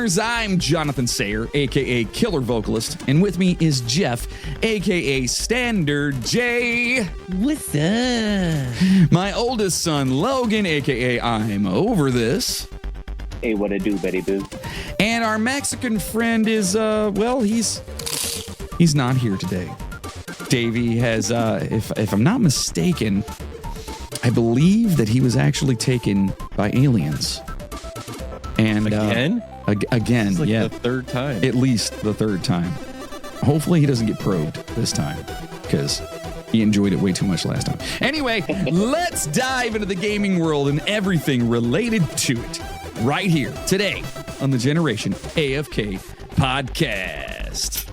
listeners, I'm Jonathan Sayre, a.k.a. KillerVocalist, and with me is Jeff, a.k.a. Standard J. What's up? My oldest son, Logan, a.k.a. I'm Over This. Hey, what it do, Betty Boo? And our Mexican friend is, he's not here today. Davey has, if I'm not mistaken, I believe that he was actually taken by aliens. And Again? Again, It's like yeah. the third time. At least the third time. Hopefully he doesn't get probed this time, because he enjoyed it way too much last time. Anyway, let's dive into the gaming world and everything related to it right here today on the Generation AFK podcast.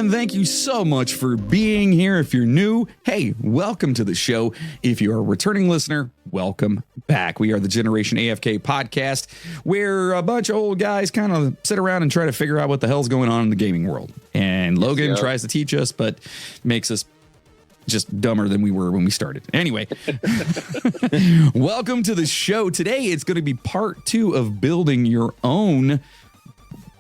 Thank you so much for being here. If you're new, hey, welcome to the show. If you're a returning listener, welcome back. We are the Generation AFK podcast, where a bunch of old guys kind of sit around and try to figure out what the hell's going on in the gaming world. And Logan tries to teach us, but makes us just dumber than we were when we started. Anyway, welcome to the show. Today, it's going to be part 2 of building your own,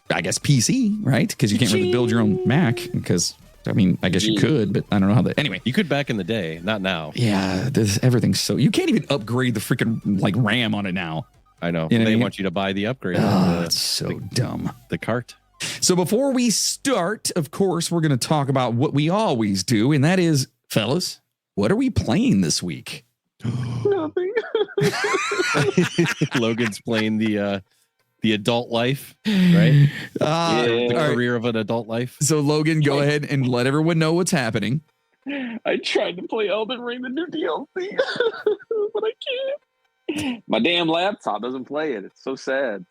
I guess, PC, right? Because you can't really build your own Mac, because, I mean, I guess you could, but I don't know how that, anyway. You could back in the day, not now. Yeah, everything's so, you can't even upgrade the freaking, like, RAM on it now. I know. You know They what I mean? want you to buy the upgrade. Oh, that's so dumb. The cart. So before we start, of course, we're going to talk about what we always do, and that is, fellas, what are we playing this week? Nothing. Logan's playing the adult life, right? The career of an adult life. So Logan, go ahead and let everyone know what's happening. I tried to play Elden Ring, the new DLC, but I can't. My damn laptop doesn't play it. It's so sad.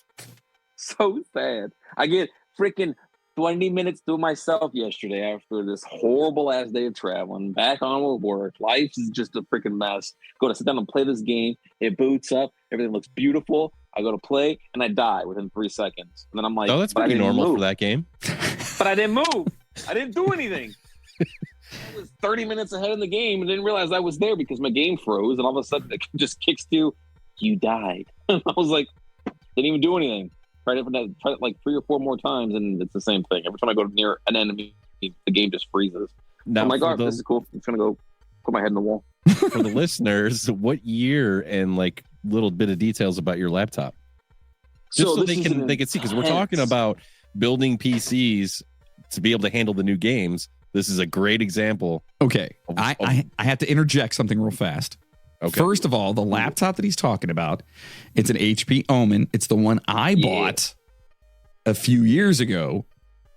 So sad. I get freaking 20 minutes to myself yesterday after this horrible ass day of traveling. Back on with work. Life is just a freaking mess. Go to sit down and play this game. It boots up. Everything looks beautiful. I go to play and I die within 3 seconds. And then I'm like, oh, that's pretty normal for that game. But I didn't move. I didn't do anything. I was 30 minutes ahead in the game and didn't realize I was there because my game froze. And all of a sudden it just kicks to, you died. I was like, didn't even do anything. Tried it like 3 or 4 more times and it's the same thing. Every time I go near an enemy, the game just freezes. Now, I'm like, oh, this is cool. I'm just going to go put my head in the wall. For the listeners, what year and like little bit of details about your laptop, just so they can see, because we're talking about building PCs to be able to handle the new games. This is a great example. Okay, I have to interject something real fast. Okay. First of all, the laptop that he's talking about, it's an HP Omen. It's the one I bought a few years ago.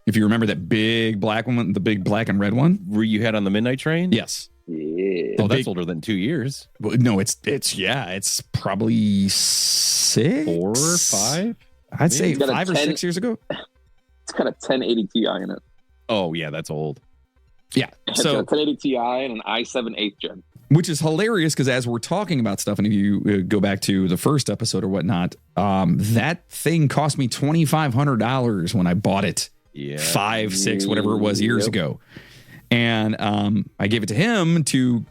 If you remember that big black one, the big black and red one, where you had on the midnight train. Yes. Yeah. Oh, that's older than 2 years. Well, no, it's probably 6, 4 or 5. I'd say 5 or 6 years ago. It's got a 1080 Ti in it. Oh yeah, that's old. Yeah, it's got a 1080 Ti and an i7 8th gen. Which is hilarious because as we're talking about stuff, and if you go back to the first episode or whatnot, that thing cost me $2,500 when I bought it 5, 6, whatever it was years ago. And I gave it to him to,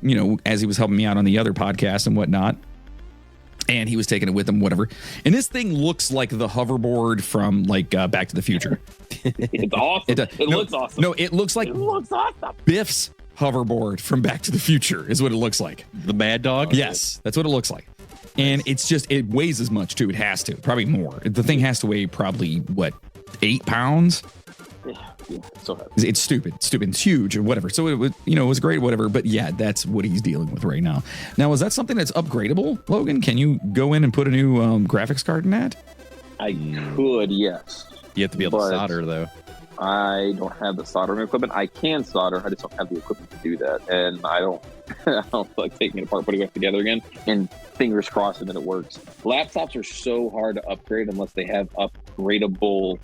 as he was helping me out on the other podcast and whatnot. And he was taking it with him, whatever. And this thing looks like the hoverboard from like Back to the Future. It's awesome. It looks awesome. No, it looks awesome. Biff's hoverboard from Back to the Future is what it looks like. The Mad Dog? Yes, that's what it looks like. And it weighs as much too. It has to, probably more. The thing has to weigh probably 8 pounds? Yeah, so heavy. It's stupid. It's huge or whatever. So it was great, whatever. But yeah, that's what he's dealing with right now. Now, is that something that's upgradable, Logan? Can you go in and put a new graphics card in that? I could, yes. You have to be able to solder, though. I don't have the soldering equipment. I can solder. I just don't have the equipment to do that. And I don't I don't feel like taking it apart, putting it together again, and fingers crossed that it works. Laptops are so hard to upgrade unless they have upgradable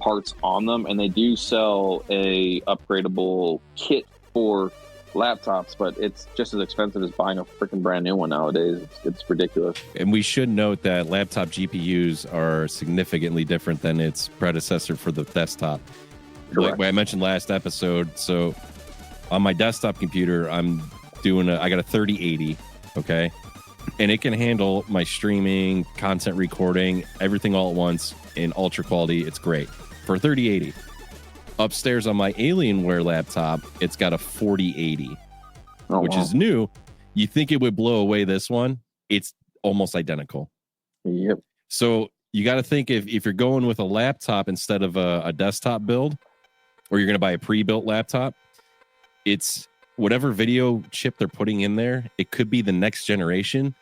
parts on them. And they do sell a upgradable kit for laptops, but it's just as expensive as buying a freaking brand new one nowadays. It's ridiculous. And we should note that laptop GPUs are significantly different than its predecessor for the desktop. Correct. Like I mentioned last episode, so on my desktop computer, I got a 3080, okay? And it can handle my streaming, content recording, everything all at once in ultra quality. It's great for 3080. Upstairs on my Alienware laptop, it's got a 4080, which is new. You think it would blow away this one? It's almost identical. Yep. So you got to think if you're going with a laptop instead of a desktop build, or you're going to buy a pre-built laptop, it's whatever video chip they're putting in there. It could be the next generation,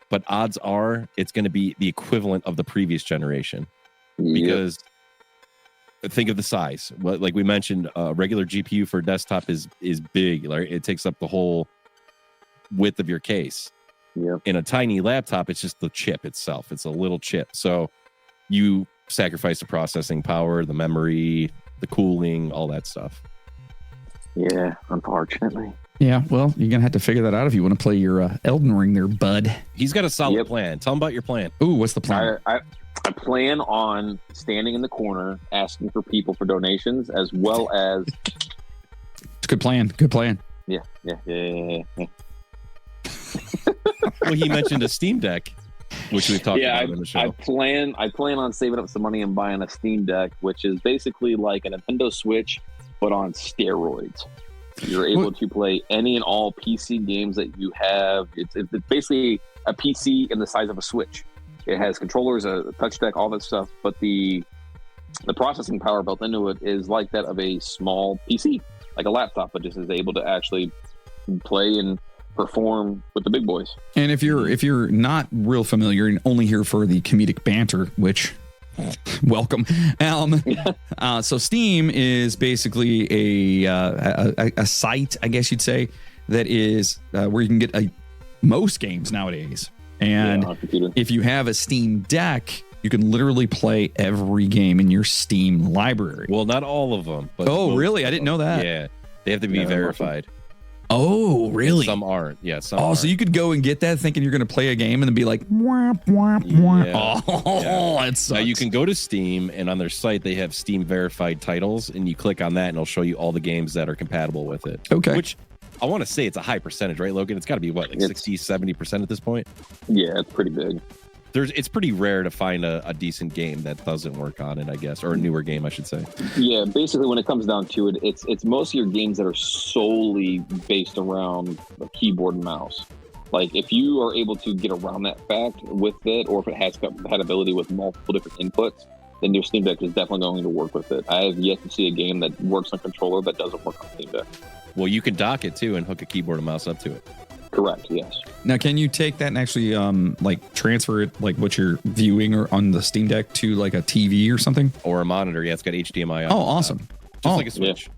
but odds are it's going to be the equivalent of the previous generation. Yep. Because think of the size. Like we mentioned, a regular GPU for a desktop is big. Like it takes up the whole width of your case. Yep. In a tiny laptop, it's just the chip itself. It's a little chip. So you sacrifice the processing power, the memory, the cooling, all that stuff. Yeah, unfortunately. Yeah, well, you're going to have to figure that out if you want to play your Elden Ring there, bud. He's got a solid plan. Tell him about your plan. Ooh, what's the plan? I plan on standing in the corner asking for people for donations, as well as... It's a good plan. Good plan. Yeah. Well, he mentioned a Steam Deck, which we've talked about in the show. I plan on saving up some money and buying a Steam Deck, which is basically like a Nintendo Switch, but on steroids. You're able to play any and all PC games that you have. It's basically a PC in the size of a Switch. It has controllers, a touch deck, all that stuff, but the processing power built into it is like that of a small PC, like a laptop, but just is able to actually play and perform with the big boys. And if you're not real familiar and only here for the comedic banter, which welcome. So Steam is basically a site, I guess you'd say, that is where you can get most games nowadays. And if you have a Steam Deck, you can literally play every game in your Steam library. Well, not all of them. But really? I didn't know that. Yeah, they have to be verified. Oh, really? Some aren't. Yeah, some aren't. So you could go and get that thinking you're going to play a game and then be like, wah, wah, wah. That sucks. Now you can go to Steam, and on their site, they have Steam verified titles, and you click on that, and it'll show you all the games that are compatible with it. Okay. Which I want to say it's a high percentage, right, Logan? It's got to be, what, like 60, 70% at this point? Yeah, it's pretty big. It's pretty rare to find a decent game that doesn't work on it, I guess, or a newer game, I should say. Yeah, basically when it comes down to it, it's most of your games that are solely based around the keyboard and mouse. Like if you are able to get around that fact with it, or if it has compatibility with multiple different inputs, then your Steam Deck is definitely going to work with it. I have yet to see a game that works on a controller that doesn't work on Steam Deck. Well, you can dock it too and hook a keyboard and mouse up to it. Correct, yes. Now, can you take that and actually like transfer it, like what you're viewing or on the Steam Deck, to like a TV or something? Or a monitor. Yeah, it's got HDMI. Oh, awesome. Just like a Switch. Yeah.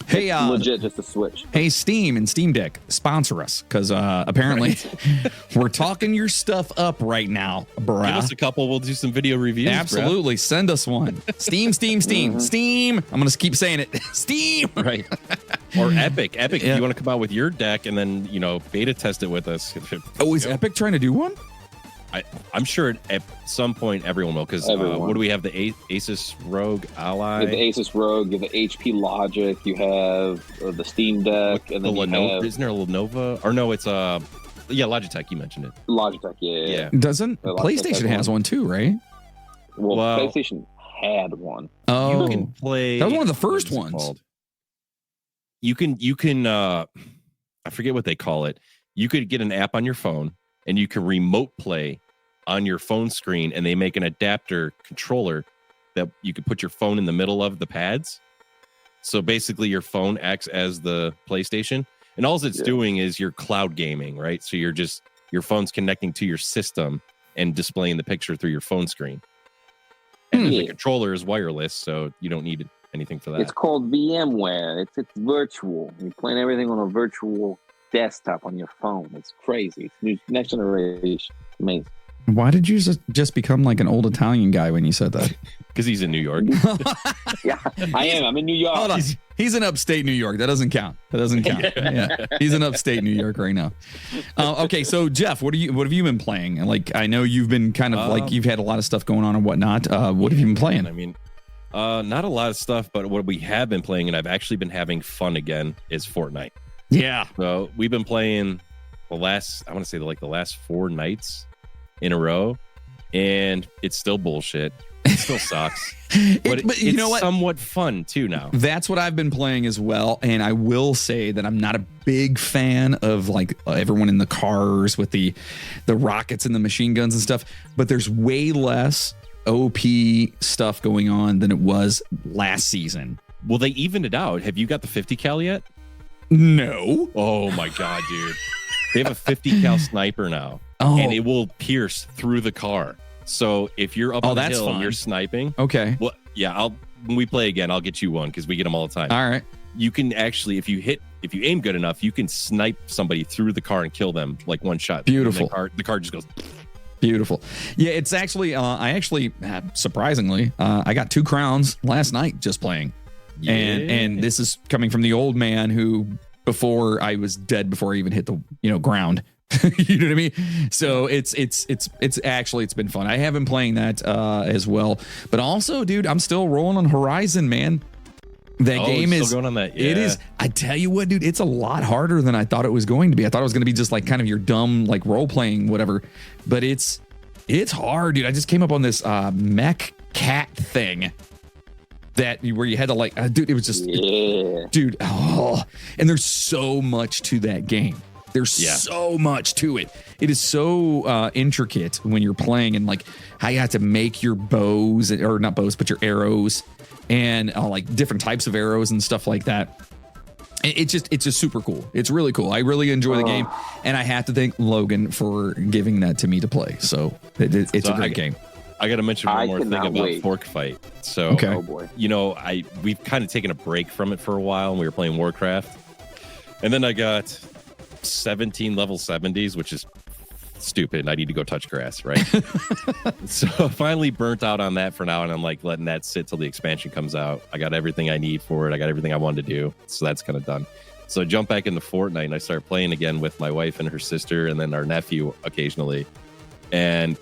Hey, legit, just a Switch. Hey, Steam and Steam Deck, sponsor us, because apparently we're talking your stuff up right now, bruh. Give us a couple. We'll do some video reviews. Absolutely. Bruh. Send us one. Steam. Mm-hmm. Steam. I'm going to keep saying it. Steam. Right. Or Epic. If you want to come out with your deck and then, beta test it with us. Oh, is Epic trying to do one? I'm sure at some point everyone will, because what do we have? The Asus ROG Ally? You have the Asus ROG, you have the HP Logic, you have the Steam Deck, and then Lenovo. Isn't there a Lenovo? Or no, it's Logitech. You mentioned it. Logitech, yeah. Doesn't PlayStation has one too, right? Well, PlayStation had one. Oh, you can play. That was one of the first ones. You can. I forget what they call it. You could get an app on your phone, and you can remote play on your phone screen, and they make an adapter controller that you can put your phone in the middle of the pads. So basically your phone acts as the PlayStation, and all it's doing is you're cloud gaming, right? So your phone's connecting to your system and displaying the picture through your phone screen. And the controller is wireless, so you don't need anything for that. It's called VMware. It's virtual. You're playing everything on a virtual desktop on your phone. It's crazy. It's next generation. Amazing. Why did you just become like an old Italian guy when you said that? Because he's in New York. Yeah, I am. I'm in New York. Hold on. He's in upstate New York. That doesn't count. Yeah. He's in upstate New York right now. Okay, so Jeff, what have you been playing? And like, I know you've been kind of like you've had a lot of stuff going on and whatnot. What have you been playing? I mean, not a lot of stuff, but what we have been playing, and I've actually been having fun again, is Fortnite. Yeah. So we've been playing the last 4 nights in a row, and it's still bullshit. It still sucks. But you know what? Somewhat fun too now. That's what I've been playing as well. And I will say that I'm not a big fan of like everyone in the cars with the rockets and the machine guns and stuff. But there's way less OP stuff going on than it was last season. Well, they evened it out. Have you got the 50 cal yet? No. Oh my God, dude. They have a 50 cal sniper now. Oh. And it will pierce through the car. So if you're up on the hill and you're sniping, okay. Well, yeah, when we play again, I'll get you one because we get them all the time. All right. You can actually, if you aim good enough, you can snipe somebody through the car and kill them like one shot. Beautiful. The car just goes. Beautiful. Yeah, it's actually, surprisingly, I got 2 crowns last night just playing. Yeah. And this is coming from the old man who, before I was dead, before I even hit the ground. You know what I mean? So it's been fun. I have been playing that as well. But also, dude, I'm still rolling on Horizon, man. That game is still going on that. Yeah. It is. I tell you what, dude, it's a lot harder than I thought it was going to be. I thought it was going to be just like kind of your dumb like role playing whatever. But it's hard, dude. I just came up on this mech cat thing. Where you had to like, dude, it was just, dude. Oh, and there's so much to that game. There's so much to it. It is so intricate when you're playing, and like how you have to make your bows, or not bows, but your arrows, and like different types of arrows and stuff like that. It's just super cool. It's really cool. I really enjoy the game, and I have to thank Logan for giving that to me to play. So it's a great game. I got to mention one more thing about Fork Fight. So, okay. Oh boy. We've kind of taken a break from it for a while, and we were playing Warcraft, and then I got 17 level 70s, which is stupid. I need to go touch grass, right? So I finally burnt out on that for now, and I'm like letting that sit till the expansion comes out. I got everything I need for it. I got everything I wanted to do, so that's kind of done. So I jump back into Fortnite, and I start playing again with my wife and her sister, and then our nephew occasionally. And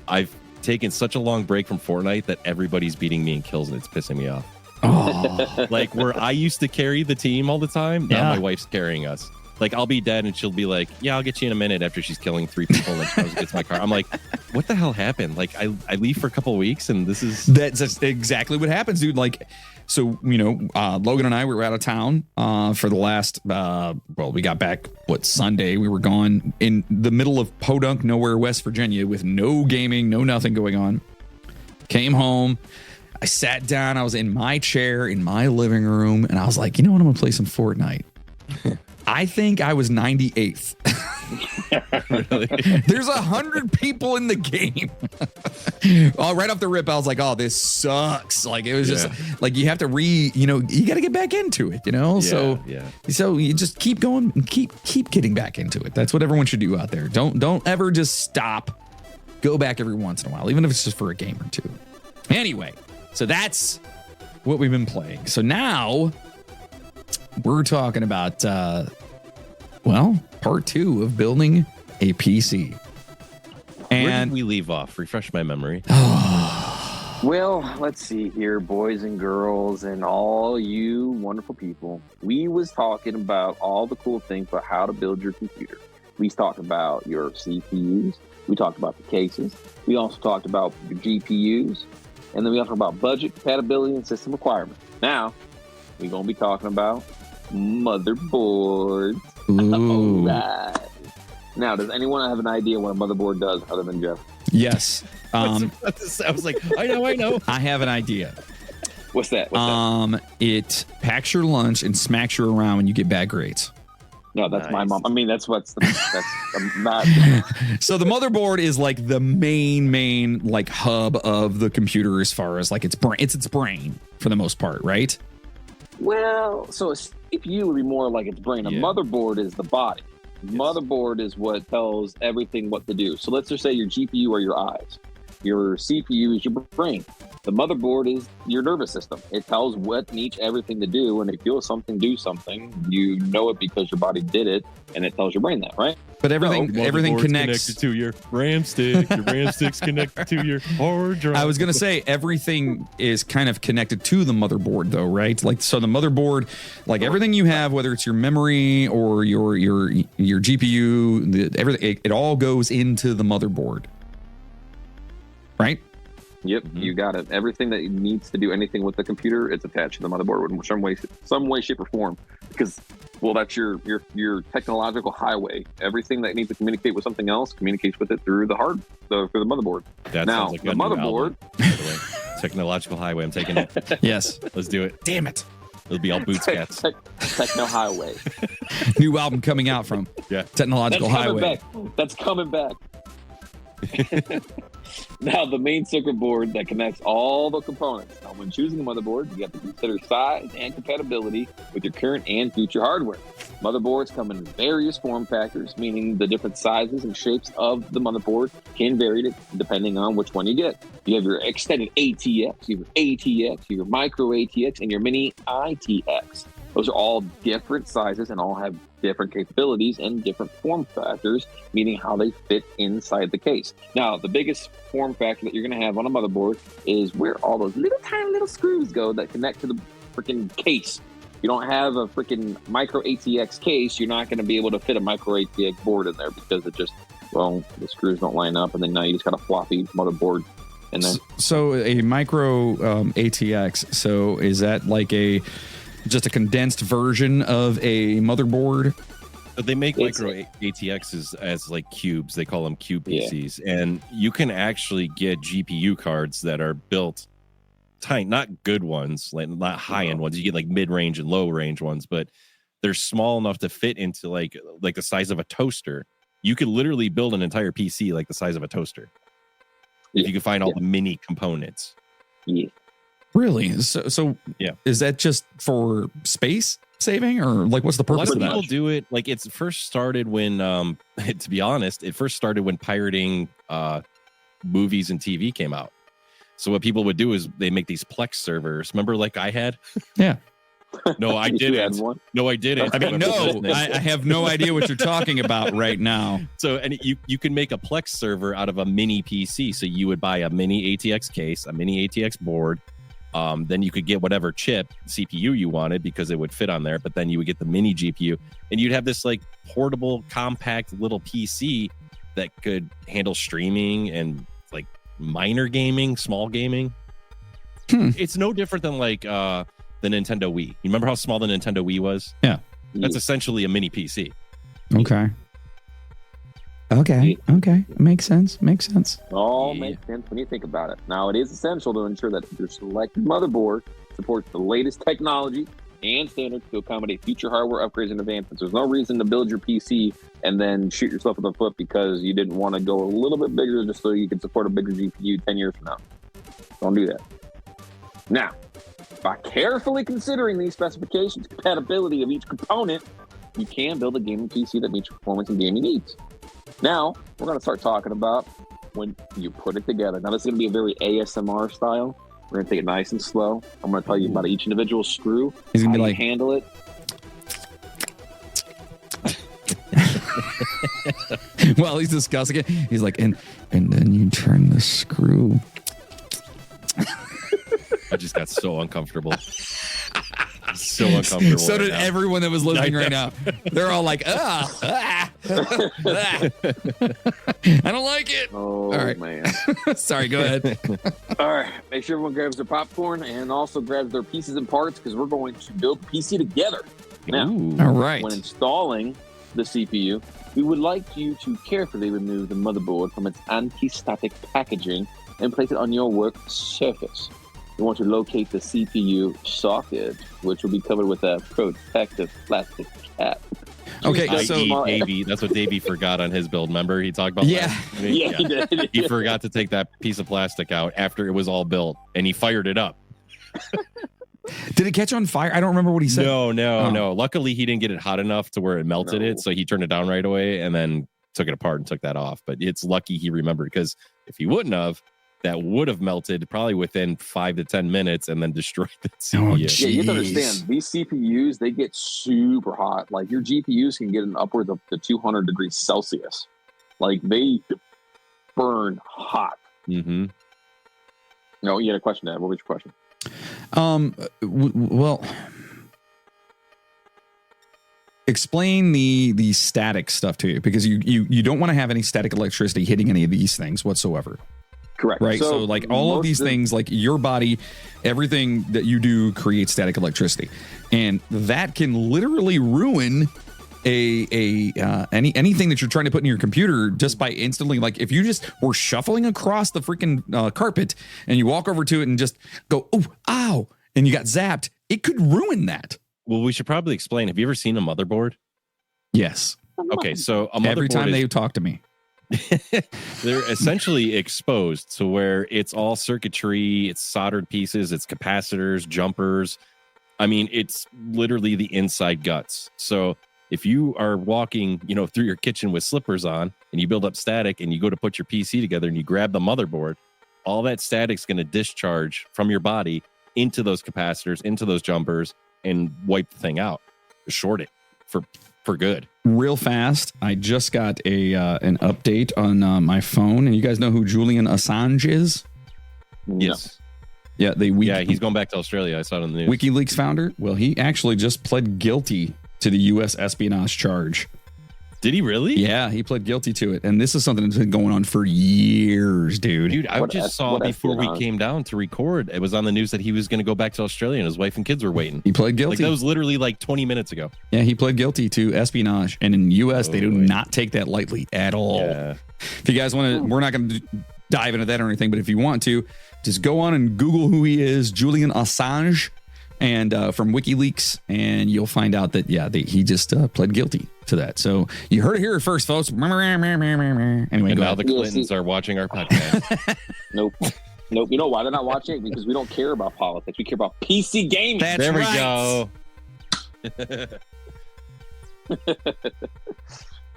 I've taken such a long break from Fortnite that everybody's beating me in kills, and it's pissing me off. Oh. Like where I used to carry the team all the time, now my wife's carrying us. Like I'll be dead and she'll be like, yeah, I'll get you in a minute, after she's killing 3 people and she gets my car. I'm like, what the hell happened? Like I leave for a couple of weeks and that's exactly what happens, dude. Like, so, Logan and I were out of town for the last, we got back, Sunday. We were gone in the middle of Podunk, nowhere, West Virginia, with no gaming, no nothing going on. Came home. I sat down. I was in my chair in my living room, and I was like, you know what? I'm going to play some Fortnite. I think I was 98th. Really? There's 100 people in the game. Right off the rip, I was like, oh, this sucks. Like, it was just like, you have to you got to get back into it, So you just keep going and keep getting back into it. That's what everyone should do out there. Don't ever just stop. Go back every once in a while, even if it's just for a game or two. Anyway, so that's what we've been playing. So now we're talking about, part 2 of building a PC. And where did we leave off? Refresh my memory. Well, let's see here, boys and girls and all you wonderful people. We was talking about all the cool things about how to build your computer. We talked about your CPUs. We talked about the cases. We also talked about your GPUs. And then we talked about budget, compatibility, and system requirements. Now, we're going to be talking about motherboards. All right. Now, does anyone have an idea what a motherboard does other than Jeff? Yes. I was like, I know. I have an idea. What's that? It packs your lunch and smacks you around when you get bad grades. No, that's my mom. I mean, that's not. So the motherboard is like the main like hub of the computer as far as like its brain. It's its brain for the most part, right? Well, so a CPU would be more like its brain. A motherboard is the body. Yes. Motherboard is what tells everything what to do. So let's just say your GPU are your eyes. Your CPU is your brain. The motherboard is your nervous system. It tells what needs everything to do. And if you feel something, do something. You know it because your body did it, and it tells your brain that, right? But everything connects connected to your RAM stick. Your RAM stick's connected to your hard drive. I was gonna say everything is kind of connected to the motherboard, though, right? Like, so the motherboard, like everything you have, whether it's your memory or your GPU, everything, it all goes into the motherboard, right? Yep, you got it. Everything that needs to do anything with the computer, it's attached to the motherboard in some way, shape, or form. Because, well, that's your technological highway. Everything that needs to communicate with something else communicates with it through the motherboard. That now, sounds like the motherboard, by the way. Technological highway. I'm taking it. Yes, let's do it. Damn it! It'll be all boot cats. Techno highway. New album coming out from Technological Highway. That's coming back. Now, the main circuit board that connects all the components. Now, when choosing a motherboard, you have to consider size and compatibility with your current and future hardware. Motherboards come in various form factors, meaning the different sizes and shapes of the motherboard can vary depending on which one you get. You have your extended ATX, you have your ATX, your micro ATX, and your mini ITX. Those are all different sizes and all have different capabilities and different form factors, meaning how they fit inside the case. Now, the biggest form factor that you're going to have on a motherboard is where all those tiny little screws go that connect to the freaking case. You don't have a freaking micro ATX case, you're not going to be able to fit a micro ATX board in there because it just, well, the screws don't line up, and then now you just got a floppy motherboard. And then, so a micro ATX, so is that like just a condensed version of a motherboard? But they make micro ATXs as like cubes. They call them cube PCs. And you can actually get GPU cards that are built tiny, not good ones, like not high-end ones. You get like mid-range and low-range ones, but they're small enough to fit into like the size of a toaster. You could literally build an entire PC like the size of a toaster. If you can find all the mini components. Yeah. Really? So yeah. Is that just for space saving, or like what's the purpose of that? A lot of people do it. Like it's first started when, to be honest, it first started when pirating movies and TV came out. So what people would do is they make these Plex servers. Remember, like I had? Yeah. No, I didn't. No, I didn't. I mean, no, I have no idea what you're talking about right now. So, and you can make a Plex server out of a mini PC. So you would buy a mini ATX case, a mini ATX board. Then you could get whatever chip CPU you wanted because it would fit on there, but then you would get the mini GPU and you'd have this like portable, compact little PC that could handle streaming and like minor gaming, small gaming. It's no different than like the Nintendo Wii. You remember how small the Nintendo Wii was? Yeah. That's essentially a mini PC. Okay. Makes sense. All makes sense when you think about it. Now, it is essential to ensure that your selected motherboard supports the latest technology and standards to accommodate future hardware upgrades and advancements. There's no reason to build your PC and then shoot yourself in the foot because you didn't want to go a little bit bigger just so you could support a bigger GPU 10 years from now. Don't do that. Now, by carefully considering these specifications, compatibility of each component, you can build a gaming PC that meets your performance and gaming needs. Now, we're going to start talking about when you put it together. Now, this is going to be a very ASMR style. We're going to take it nice and slow. I'm going to tell you about each individual screw, he's gonna how be you like, handle it. Well, he's discussing it. He's like, and then you turn the screw. I just got so uncomfortable. So uncomfortable. So did everyone that was listening right now. They're all like, I don't like it. Oh, all right, man. Sorry, go ahead. All right. Make sure everyone grabs their popcorn and also grabs their pieces and parts because we're going to build the PC together. Now, all right. When installing the CPU, we would like you to carefully remove the motherboard from its anti-static packaging and place it on your work surface. You want to locate the CPU socket, which will be covered with a protective plastic cap. Okay, so Davey, that's what Davey forgot on his build. Remember, he talked about Yeah, he did. He forgot to take that piece of plastic out after it was all built, and he fired it up. Did it catch on fire? I don't remember what he said. No. Luckily, he didn't get it hot enough to where it melted it, so he turned it down right away and then took it apart and took that off. But it's lucky he remembered, because if he wouldn't have, that would have melted probably within 5 to 10 minutes and then destroyed the CPU. Yeah, you have to understand, these CPUs, they get super hot. Like, your GPUs can get an upwards of to 200 degrees Celsius. Like, they burn hot. Mm-hmm. No, you had a question, Dad. What was your question? Well, explain the static stuff to you, because you don't want to have any static electricity hitting any of these things whatsoever. Correct. Right. So like all of these things, like your body, everything that you do creates static electricity, and that can literally ruin anything that you're trying to put in your computer just by instantly, like if you just were shuffling across the freaking carpet and you walk over to it and just go, oh, ow, and you got zapped, it could ruin that. Well, we should probably explain. Have you ever seen a motherboard? Yes. Okay, so a motherboard, every time they talk to me, they're essentially exposed to where it's all circuitry, it's soldered pieces, it's capacitors, jumpers. I mean, it's literally the inside guts. So if you are walking, through your kitchen with slippers on and you build up static and you go to put your PC together and you grab the motherboard, all that static's going to discharge from your body into those capacitors, into those jumpers, and wipe the thing out, short it for good. Real fast, I just got an update on my phone, and you guys know who Julian Assange is? Yes. Yeah, he's going back to Australia. I saw it on the news. WikiLeaks founder. Well, he actually just pled guilty to the U.S. espionage charge. Did he really? Yeah, he pled guilty to it. And this is something that's been going on for years, dude. Dude, I just saw before we came down to record, it was on the news that he was going to go back to Australia and his wife and kids were waiting. He pled guilty. Like, that was literally like 20 minutes ago. Yeah, he pled guilty to espionage. And in the U.S., they do not take that lightly at all. Yeah. If you guys want to, we're not going to dive into that or anything, but if you want to, just go on and Google who he is, Julian Assange, and from WikiLeaks, and you'll find out that, he just pled guilty to that. So you heard it here first, folks. Anyway, and now the Clintons are watching our podcast. Nope. You know why they're not watching it? Because we don't care about politics. We care about PC gaming. There we go.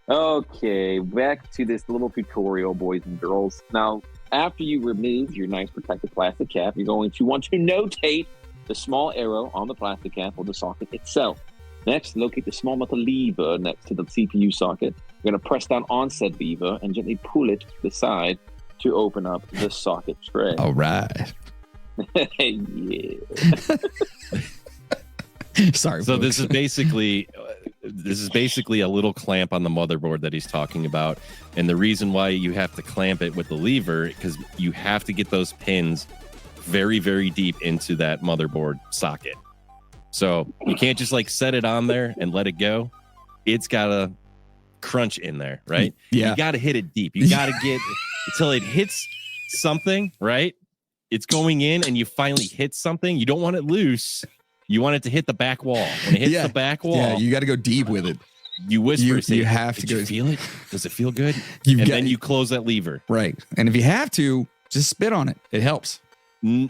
Okay, back to this little tutorial, boys and girls. Now, after you remove your nice protective plastic cap, you're going to want to notate the small arrow on the plastic cap or the socket itself. Next, locate the small metal lever next to the CPU socket. You're going to press down on said lever and gently pull it to the side to open up the socket tray. All right. Yeah. Sorry. So folks. this is basically a little clamp on the motherboard that he's talking about. And the reason why you have to clamp it with the lever, because you have to get those pins very, very deep into that motherboard socket. So you can't just like set it on there and let it go. It's got to crunch in there, right? Yeah. You got to hit it deep. You got to get until it hits something, right? It's going in and you finally hit something. You don't want it loose. You want it to hit the back wall. When it hits the back wall, you got to go deep with it. You whisper, you have to go. You feel it? Does it feel good? Then you close that lever. Right. And if you have to, just spit on it. It helps. No.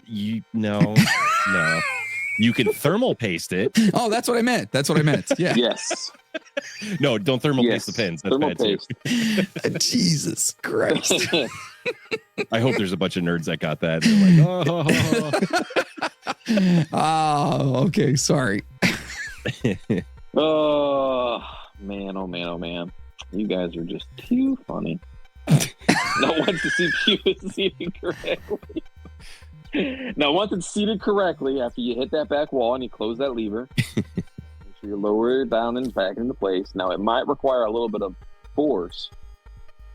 You can thermal paste it. Oh, that's what I meant. Yeah. Yes. No, don't thermal paste the pins. That's thermal bad paste. too. Jesus Christ. I hope there's a bunch of nerds that got that. They're like, oh, okay. Sorry. Oh man. You guys are just too funny. Now, once the CPU is seated correctly. Once it's seated correctly, after you hit that back wall and you close that lever, make sure you lower it down and back into place. Now, it might require a little bit of force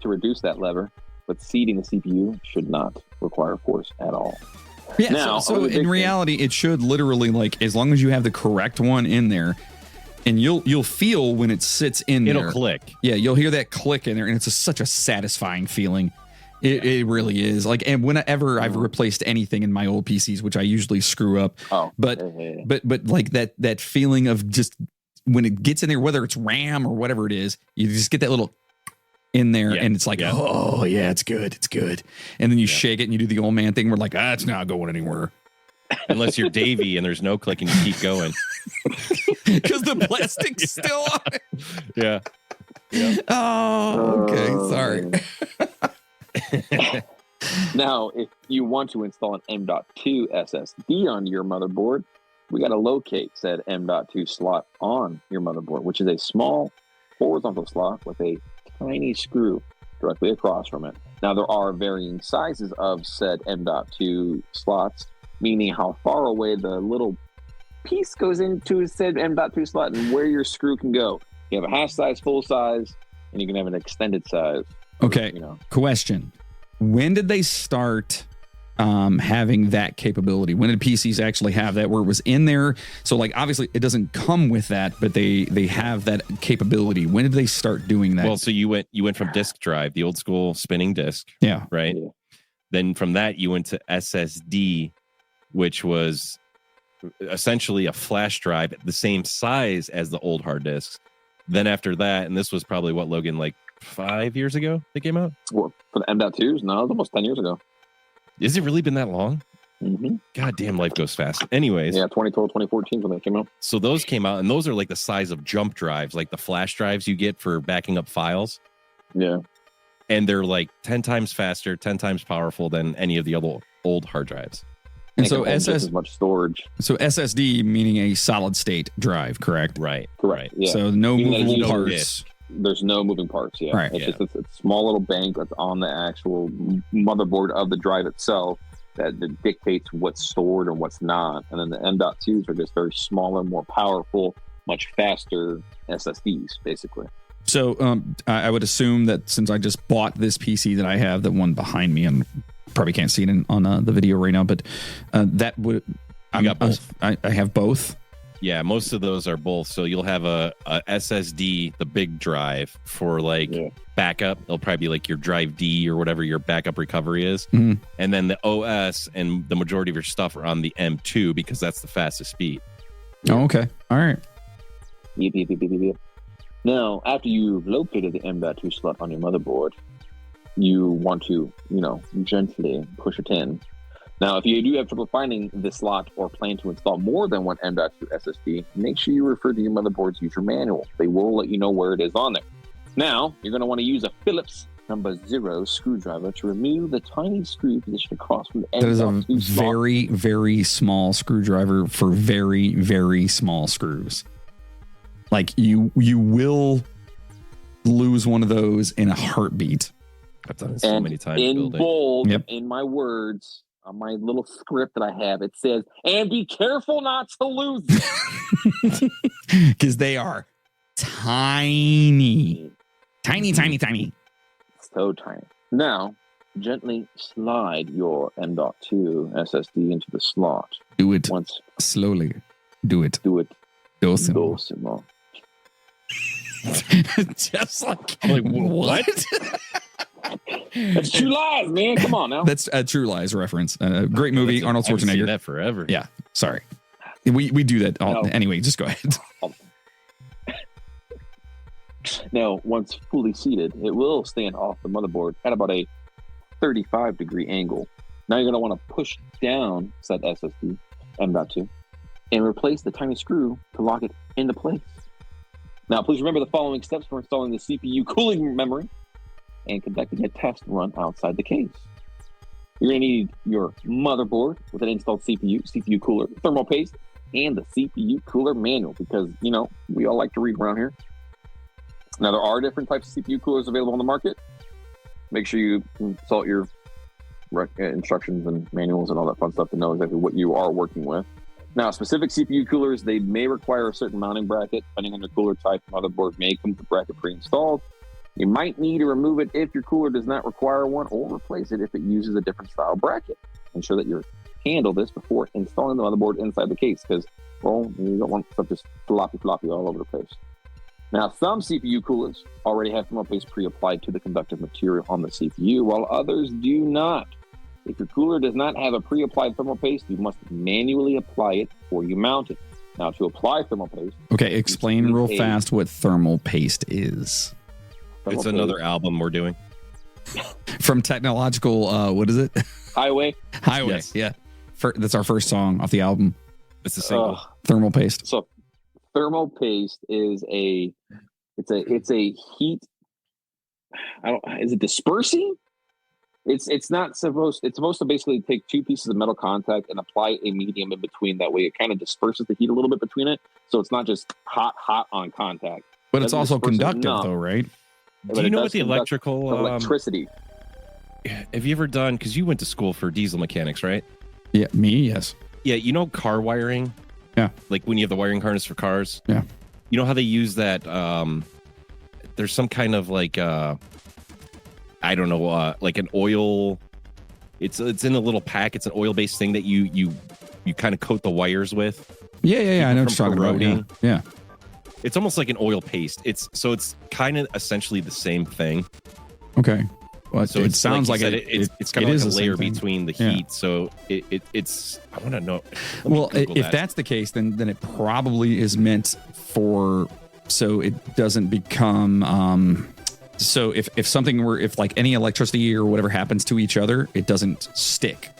to reduce that lever, but seating the CPU should not require force at all. Yeah, now, so in reality, it should literally, like, as long as you have the correct one in there, and you'll feel when it sits in there. It'll click. Yeah, you'll hear that click in there, and it's such a satisfying feeling. It really is. Like, and whenever I've replaced anything in my old PCs, which I usually screw up, but like that feeling of just when it gets in there, whether it's RAM or whatever it is, you just get that little in there and it's like, oh yeah, it's good. And then you shake it and you do the old man thing. We're like, it's not going anywhere. Unless you're Davey and there's no click and you keep going. Because the plastic's still on it. Yeah. Oh, okay. Sorry. Now, if you want to install an M.2 SSD on your motherboard, we got to locate said M.2 slot on your motherboard, which is a small horizontal slot with a tiny screw directly across from it. Now, there are varying sizes of said M.2 slots, meaning how far away the little piece goes into said M.2 slot and where your screw can go. You have a half size, full size, and you can have an extended size. Okay. Question. When did they start having that capability? When did PCs actually have that where it was in there? So like, obviously it doesn't come with that, but they have that capability. When did they start doing that? Well, so you went from disk drive, the old school spinning disk. Yeah. Right. Yeah. Then from that, you went to SSD, which was essentially a flash drive the same size as the old hard disks. Then after that, and this was probably what, Logan, like 5 years ago they came out? Well, for the M.2s? No, it was almost 10 years ago. Has it really been that long? Mm-hmm. God damn, life goes fast. Anyways. Yeah, 2012, 2014 when they came out. So those came out, and those are like the size of jump drives, like the flash drives you get for backing up files. Yeah. And they're like 10 times faster, 10 times powerful than any of the other old hard drives. And so just as much storage. So SSD meaning a solid state drive, correct? Right. Correct. Yeah. So no movable parts. There's no moving parts. Yeah. Right. It's just a small little bank that's on the actual motherboard of the drive itself that dictates what's stored and what's not. And then the M.2s are just very smaller, more powerful, much faster SSDs, basically. So I would assume that since I just bought this PC that I have, the one behind me, and probably can't see it on the video right now, but that would... I got both. I have both. Yeah, most of those are both. So you'll have a SSD, the big drive for backup. It'll probably be like your drive D or whatever your backup recovery is. Mm-hmm. And then the OS and the majority of your stuff are on the M2 because that's the fastest speed. Oh, okay. All right. Yep. Now, after you've located the M.2 slot on your motherboard, you want to, gently push it in. Now, if you do have trouble finding the slot or plan to install more than one M.2 SSD, make sure you refer to your motherboard's user manual. They will let you know where it is on there. Now, you're going to want to use a Phillips number 0 screwdriver to remove the tiny screw positioned across from the M.2 slot. That is a very, very small screwdriver for very, very small screws. Like you will lose one of those in a heartbeat. I've done it so many times. In bold, in my words, on my little script that I have, it says, and be careful not to lose it. Because they are tiny. Tiny. So tiny. Now, gently slide your M.2 SSD into the slot. Do it slowly. Do it. Dosimo. Just like what? That's True Lies, man. Come on now. That's a True Lies reference. Great movie, Arnold Schwarzenegger. I've seen that forever. Yeah, sorry. We do that all. No. Anyway, just go ahead. Now, once fully seated, it will stand off the motherboard at about a 35-degree angle. Now you're going to want to push down said SSD M.2 and replace the tiny screw to lock it into place. Now, please remember the following steps for installing the CPU cooling memory and conducting a test run outside the case. You're going to need your motherboard with an installed CPU cooler, thermal paste, and the CPU cooler manual because, we all like to read around here. Now, there are different types of CPU coolers available on the market. Make sure you consult your instructions and manuals and all that fun stuff to know exactly what you are working with. Now, specific CPU coolers, they may require a certain mounting bracket. Depending on your cooler type, motherboard may come with the bracket pre-installed. You might need to remove it if your cooler does not require one or replace it if it uses a different style bracket. Ensure that you handle this before installing the motherboard inside the case because, you don't want stuff just floppy all over the place. Now, some CPU coolers already have thermal paste pre-applied to the conductive material on the CPU, while others do not. If your cooler does not have a pre-applied thermal paste, you must manually apply it before you mount it. Now, to apply thermal paste. Okay, explain real fast what thermal paste is. It's another album we're doing. From Technological, what is it? Highway. Yes. Yeah. That's our first song off the album. It's a single. Thermal paste. So, thermal paste is it's a heat. Is it dispersing? It's supposed to basically take two pieces of metal contact and apply a medium in between. That way, it kind of disperses the heat a little bit between it, so it's not just hot on contact. But it's also conductive, though, right? Do you know what the electricity? Have you ever done? Because you went to school for diesel mechanics, right? Yeah, me, yes. Yeah, you know car wiring. Yeah, like when you have the wiring harness for cars. Yeah, you know how they use that. There's some kind of like I don't know, like an oil. It's in a little pack. It's an oil-based thing that you kind of coat the wires with. Yeah. I know what you're talking about. Yeah. It's almost like an oil paste. It's kind of essentially the same thing. Okay. Well, so it sounds like it's kind of like a layer between the heat. Yeah. So it's I want to know. Well, if that's the case, then it probably is meant for so it doesn't become. So if like any electricity or whatever happens to each other, it doesn't stick.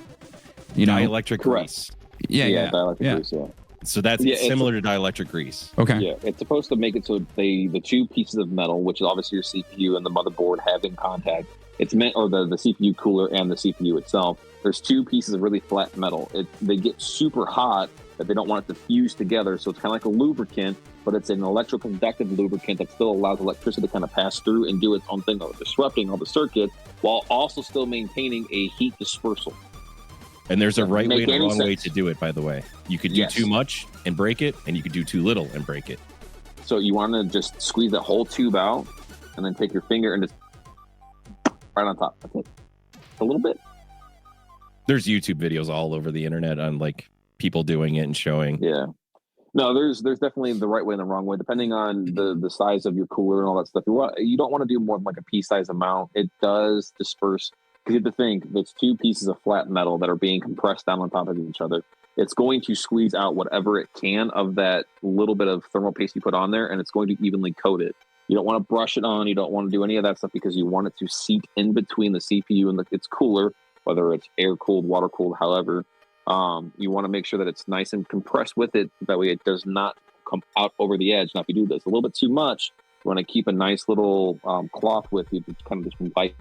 You know, dielectric grease. Yeah. Dielectric grease. Yeah. So that's similar to dielectric grease. Okay. Yeah, it's supposed to make it so the two pieces of metal, which is obviously your CPU and the motherboard, have in contact. It's meant, or the CPU cooler and the CPU itself. There's two pieces of really flat metal. They get super hot that they don't want it to fuse together. So it's kind of like a lubricant, but it's an electroconductive lubricant that still allows electricity to kind of pass through and do its own thing, disrupting all the circuits while also still maintaining a heat dispersal. And there's a right way and a wrong way to do it, by the way. You could do too much and break it, and you could do too little and break it. So you want to just squeeze the whole tube out and then take your finger and just right on top. That's it. A little bit. There's YouTube videos all over the internet on like people doing it and showing. Yeah. No, there's definitely the right way and the wrong way, depending on the size of your cooler and all that stuff. You don't want to do more than like a pea-size amount. It does disperse. Because you have to think, there's two pieces of flat metal that are being compressed down on top of each other. It's going to squeeze out whatever it can of that little bit of thermal paste you put on there, and it's going to evenly coat it. You don't want to brush it on. You don't want to do any of that stuff because you want it to seat in between the CPU and its cooler, whether it's air-cooled, water-cooled, however. You want to make sure that it's nice and compressed with it. That way it does not come out over the edge. Now, if you do this a little bit too much, you want to keep a nice little cloth with you to kind of just wipe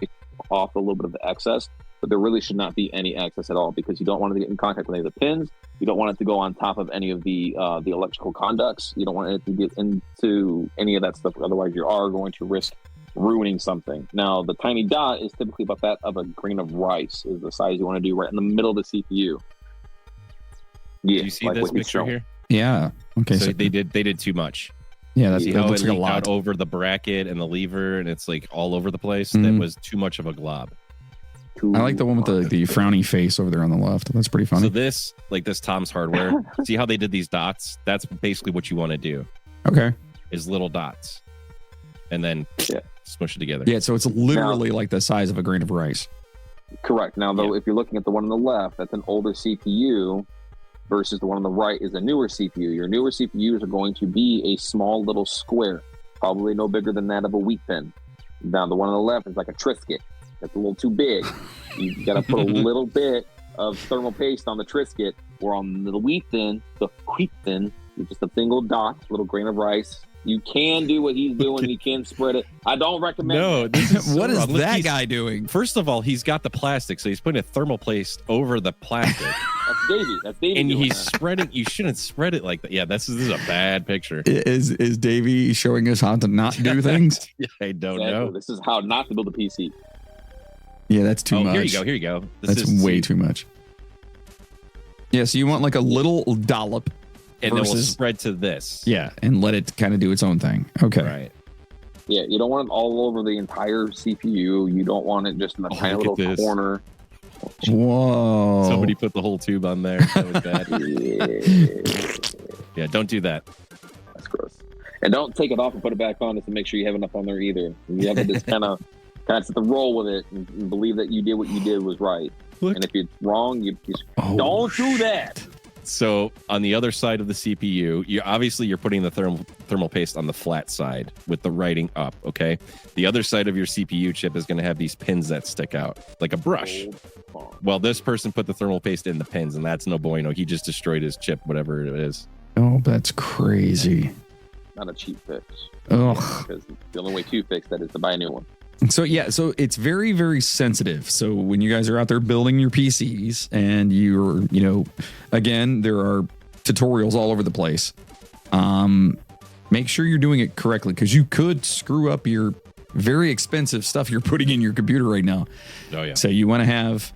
off a little bit of the excess. But there really should not be any excess at all because you don't want it to get in contact with any of the pins. You don't want it to go on top of any of the electrical conducts. You don't want it to get into any of that stuff. Otherwise, you are going to risk ruining something. Now, the tiny dot is typically about that of a grain of rice is the size you want to do right in the middle of the CPU. Yeah, do you see this picture here? Yeah. Okay. So they did too much. Yeah, that's see how it leaked out over the bracket and the lever, and it's like all over the place. Mm-hmm. That was too much of a glob. I like the one with the frowny face over there on the left. That's pretty funny. So this Tom's Hardware. See how they did these dots? That's basically what you want to do. Okay. Is little dots, and then smush it together. Yeah. So it's literally like the size of a grain of rice. Correct. Now, though, if you're looking at the one on the left, that's an older CPU. Versus the one on the right is a newer CPU. Your newer CPUs are going to be a small little square, probably no bigger than that of a wheat bin. Now, the one on the left is like a Triscuit. It's a little too big. You got to put a little bit of thermal paste on the Triscuit, or on the wheat bin, it's just a single dot, little grain of rice. You can do what he's doing. You can spread it. I don't recommend. No, this is what is that guy doing? First of all, he's got the plastic, so he's putting a thermal paste over the plastic. That's Davey. And he's spreading. You shouldn't spread it like that. Yeah, this is a bad picture. Is Davey showing us how to not do things? I don't know. This is how not to build a PC. Yeah, that's too much. Here you go. That's way too much. Yeah, so you want like a little dollop. And then we'll spread to this. Yeah, and let it kind of do its own thing. Okay. Right. Yeah, you don't want it all over the entire CPU. You don't want it just in the tiny little corner. Whoa. Somebody put the whole tube on there. That was bad. Yeah, don't do that. That's gross. And don't take it off and put it back on just to make sure you have enough on there either. You have to just kind of have to roll with it and believe that you did what you did was right. Look. And if it's wrong, you just don't do that. So on the other side of the CPU, you're putting the thermal paste on the flat side with the writing up, okay? The other side of your CPU chip is going to have these pins that stick out like a brush. Well, this person put the thermal paste in the pins, and that's no bueno. He just destroyed his chip, whatever it is. Oh, that's crazy. Not a cheap fix. Oh. Because the only way to fix that is to buy a new one. So it's very, very sensitive. So when you guys are out there building your PCs and you're, again, there are tutorials all over the place. Make sure you're doing it correctly because you could screw up your very expensive stuff you're putting in your computer right now. Oh, yeah. So you want to have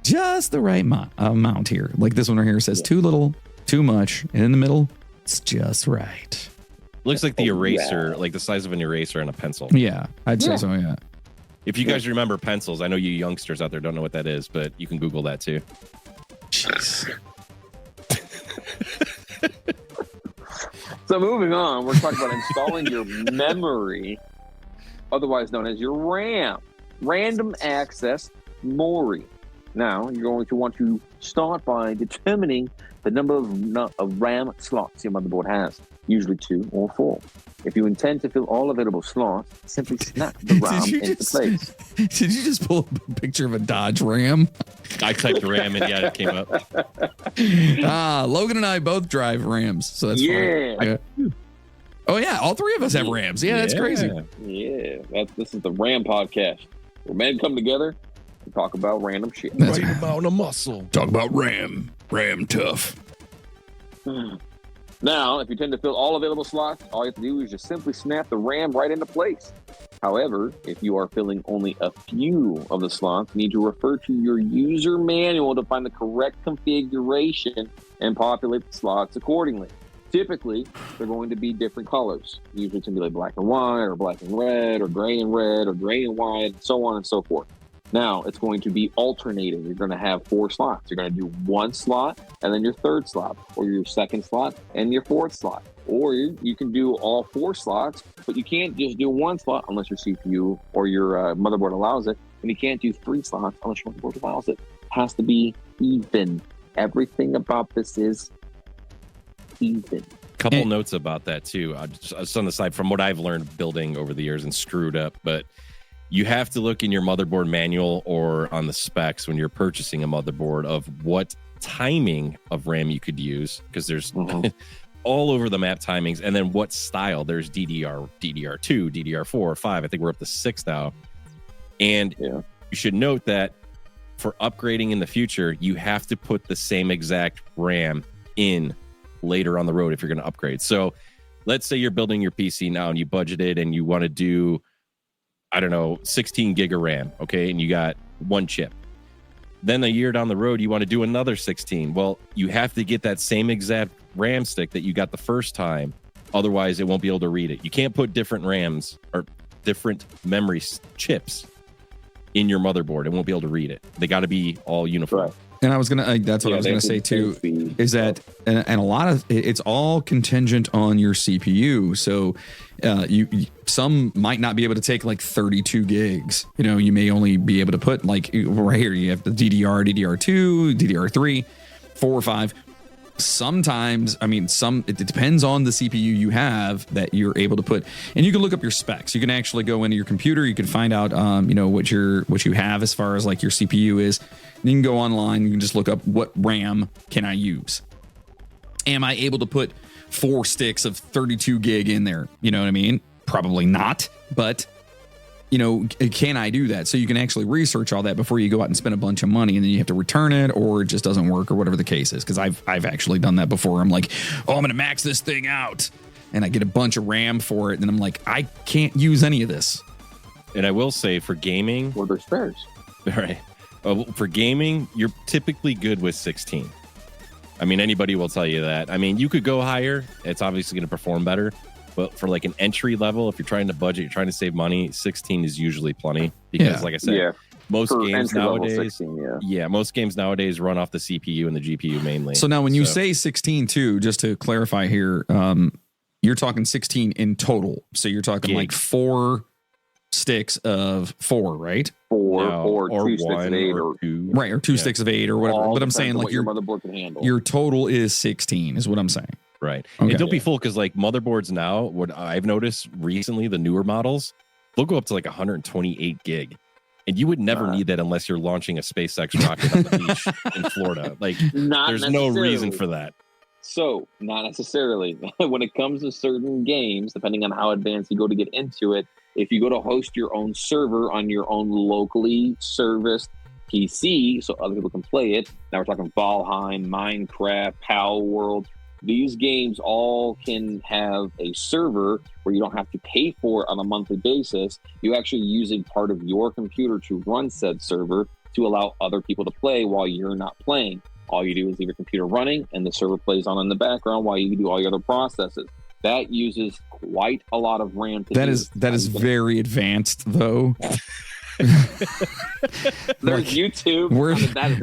just the right amount here. Like this one right here says too little, too much. And in the middle, it's just right. Looks like the eraser, like the size of an eraser and a pencil. Yeah, I'd say so, yeah. If you guys remember pencils, I know you youngsters out there don't know what that is, but you can Google that too. Jeez. So moving on, we're talking about installing your memory, otherwise known as your RAM, random access memory. Now, you're going to want to start by determining the number of RAM slots your motherboard has, usually 2 or 4. If you intend to fill all available slots, simply snap the RAM into place. Did you just pull up a picture of a Dodge Ram? I typed RAM and it came up. Logan and I both drive Rams, so that's fun. Oh yeah, all 3 of us have Rams. Yeah, that's crazy. Yeah, this is the Ram podcast where men come together and talk about random shit. That's right about a muscle. Talk about Ram tough. Now, if you tend to fill all available slots, all you have to do is just simply snap the RAM right into place. However, if you are filling only a few of the slots, you need to refer to your user manual to find the correct configuration and populate the slots accordingly. Typically, they're going to be different colors. Usually it's going to be like black and white, or black and red, or gray and red, or gray and white, and so on and so forth. Now, it's going to be alternating. You're going to have 4 slots. You're going to do 1 slot, and then your 3rd slot, or your 2nd slot, and your 4th slot. Or you can do all 4 slots, but you can't just do 1 slot unless your CPU or your motherboard allows it. And you can't do 3 slots unless your motherboard allows it. It has to be even. Everything about this is even. Couple notes about that, too. Just on the side, from what I've learned building over the years and screwed up, but you have to look in your motherboard manual or on the specs when you're purchasing a motherboard of what timing of RAM you could use, because there's all over the map timings, and then what style. There's DDR, DDR2, DDR4, 5. I think we're up to 6 now. And you should note that for upgrading in the future, you have to put the same exact RAM in later on the road if you're going to upgrade. So let's say you're building your PC now and you budgeted and you want to do, 16 gig of RAM, okay? And you got 1 chip. Then a year down the road, you want to do another 16. Well, you have to get that same exact RAM stick that you got the first time. Otherwise, it won't be able to read it. You can't put different RAMs or different memory chips in your motherboard. It won't be able to read it. They got to be all uniform. Right. And I was gonna. That's what I was gonna say too. Is that and a lot of it's all contingent on your CPU. So, some might not be able to take like 32 gigs. You may only be able to put like right here. You have the DDR, DDR2, DDR3, 4 or 5. Sometimes, it depends on the CPU you have that you're able to put, and you can look up your specs. You can actually go into your computer. You can find out, what you have as far as like your CPU is. You can go online. You can just look up what RAM can I use. Am I able to put 4 sticks of 32 gig in there? You know what I mean? Probably not, but can I do that? So you can actually research all that before you go out and spend a bunch of money, and then you have to return it, or it just doesn't work, or whatever the case is. Because I've actually done that before. I'm like, I'm going to max this thing out, and I get a bunch of RAM for it, and I'm like, I can't use any of this. And I will say, for gaming, well, there's spares. All right. For gaming, you're typically good with 16. Anybody will tell you that. You could go higher. It's obviously going to perform better. But for like an entry level, if you're trying to budget, you're trying to save money, 16 is usually plenty. Because like I said, most games nowadays, 16, most games nowadays run off the CPU and the GPU mainly. So now when you say 16 too, just to clarify here, you're talking 16 in total. So you're talking like 4 sticks of 4, right? Or 2 sticks of 8 or 2. Right, or 2 sticks of 8 or whatever. But I'm saying like your motherboard can handle. Your total is 16 is what I'm saying. Right. Okay. And don't be fooled, because like motherboards now, what I've noticed recently, the newer models, they'll go up to like 128 gig. And you would never need that unless you're launching a SpaceX rocket on the beach in Florida. Like, there's no reason for that. So, not necessarily. When it comes to certain games, depending on how advanced you go to get into it, if you go to host your own server on your own locally serviced PC so other people can play it, now we're talking Valheim, Minecraft, Pal World, these games all can have a server where you don't have to pay for it on a monthly basis. You actually using part of your computer to run said server to allow other people to play while you're not playing. All you do is leave your computer running and the server plays on in the background while you do all your other processes. That uses quite a lot of RAM. That is very advanced, though. There's YouTube.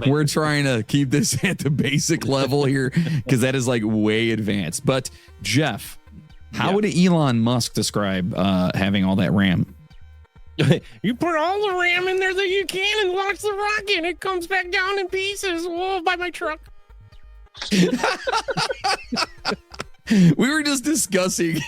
We're trying to keep this at the basic level here because that is like way advanced. But Jeff, how would Elon Musk describe having all that RAM? You put all the RAM in there that you can and launch the rocket. It comes back down in pieces. Whoa, by my truck. We were just discussing.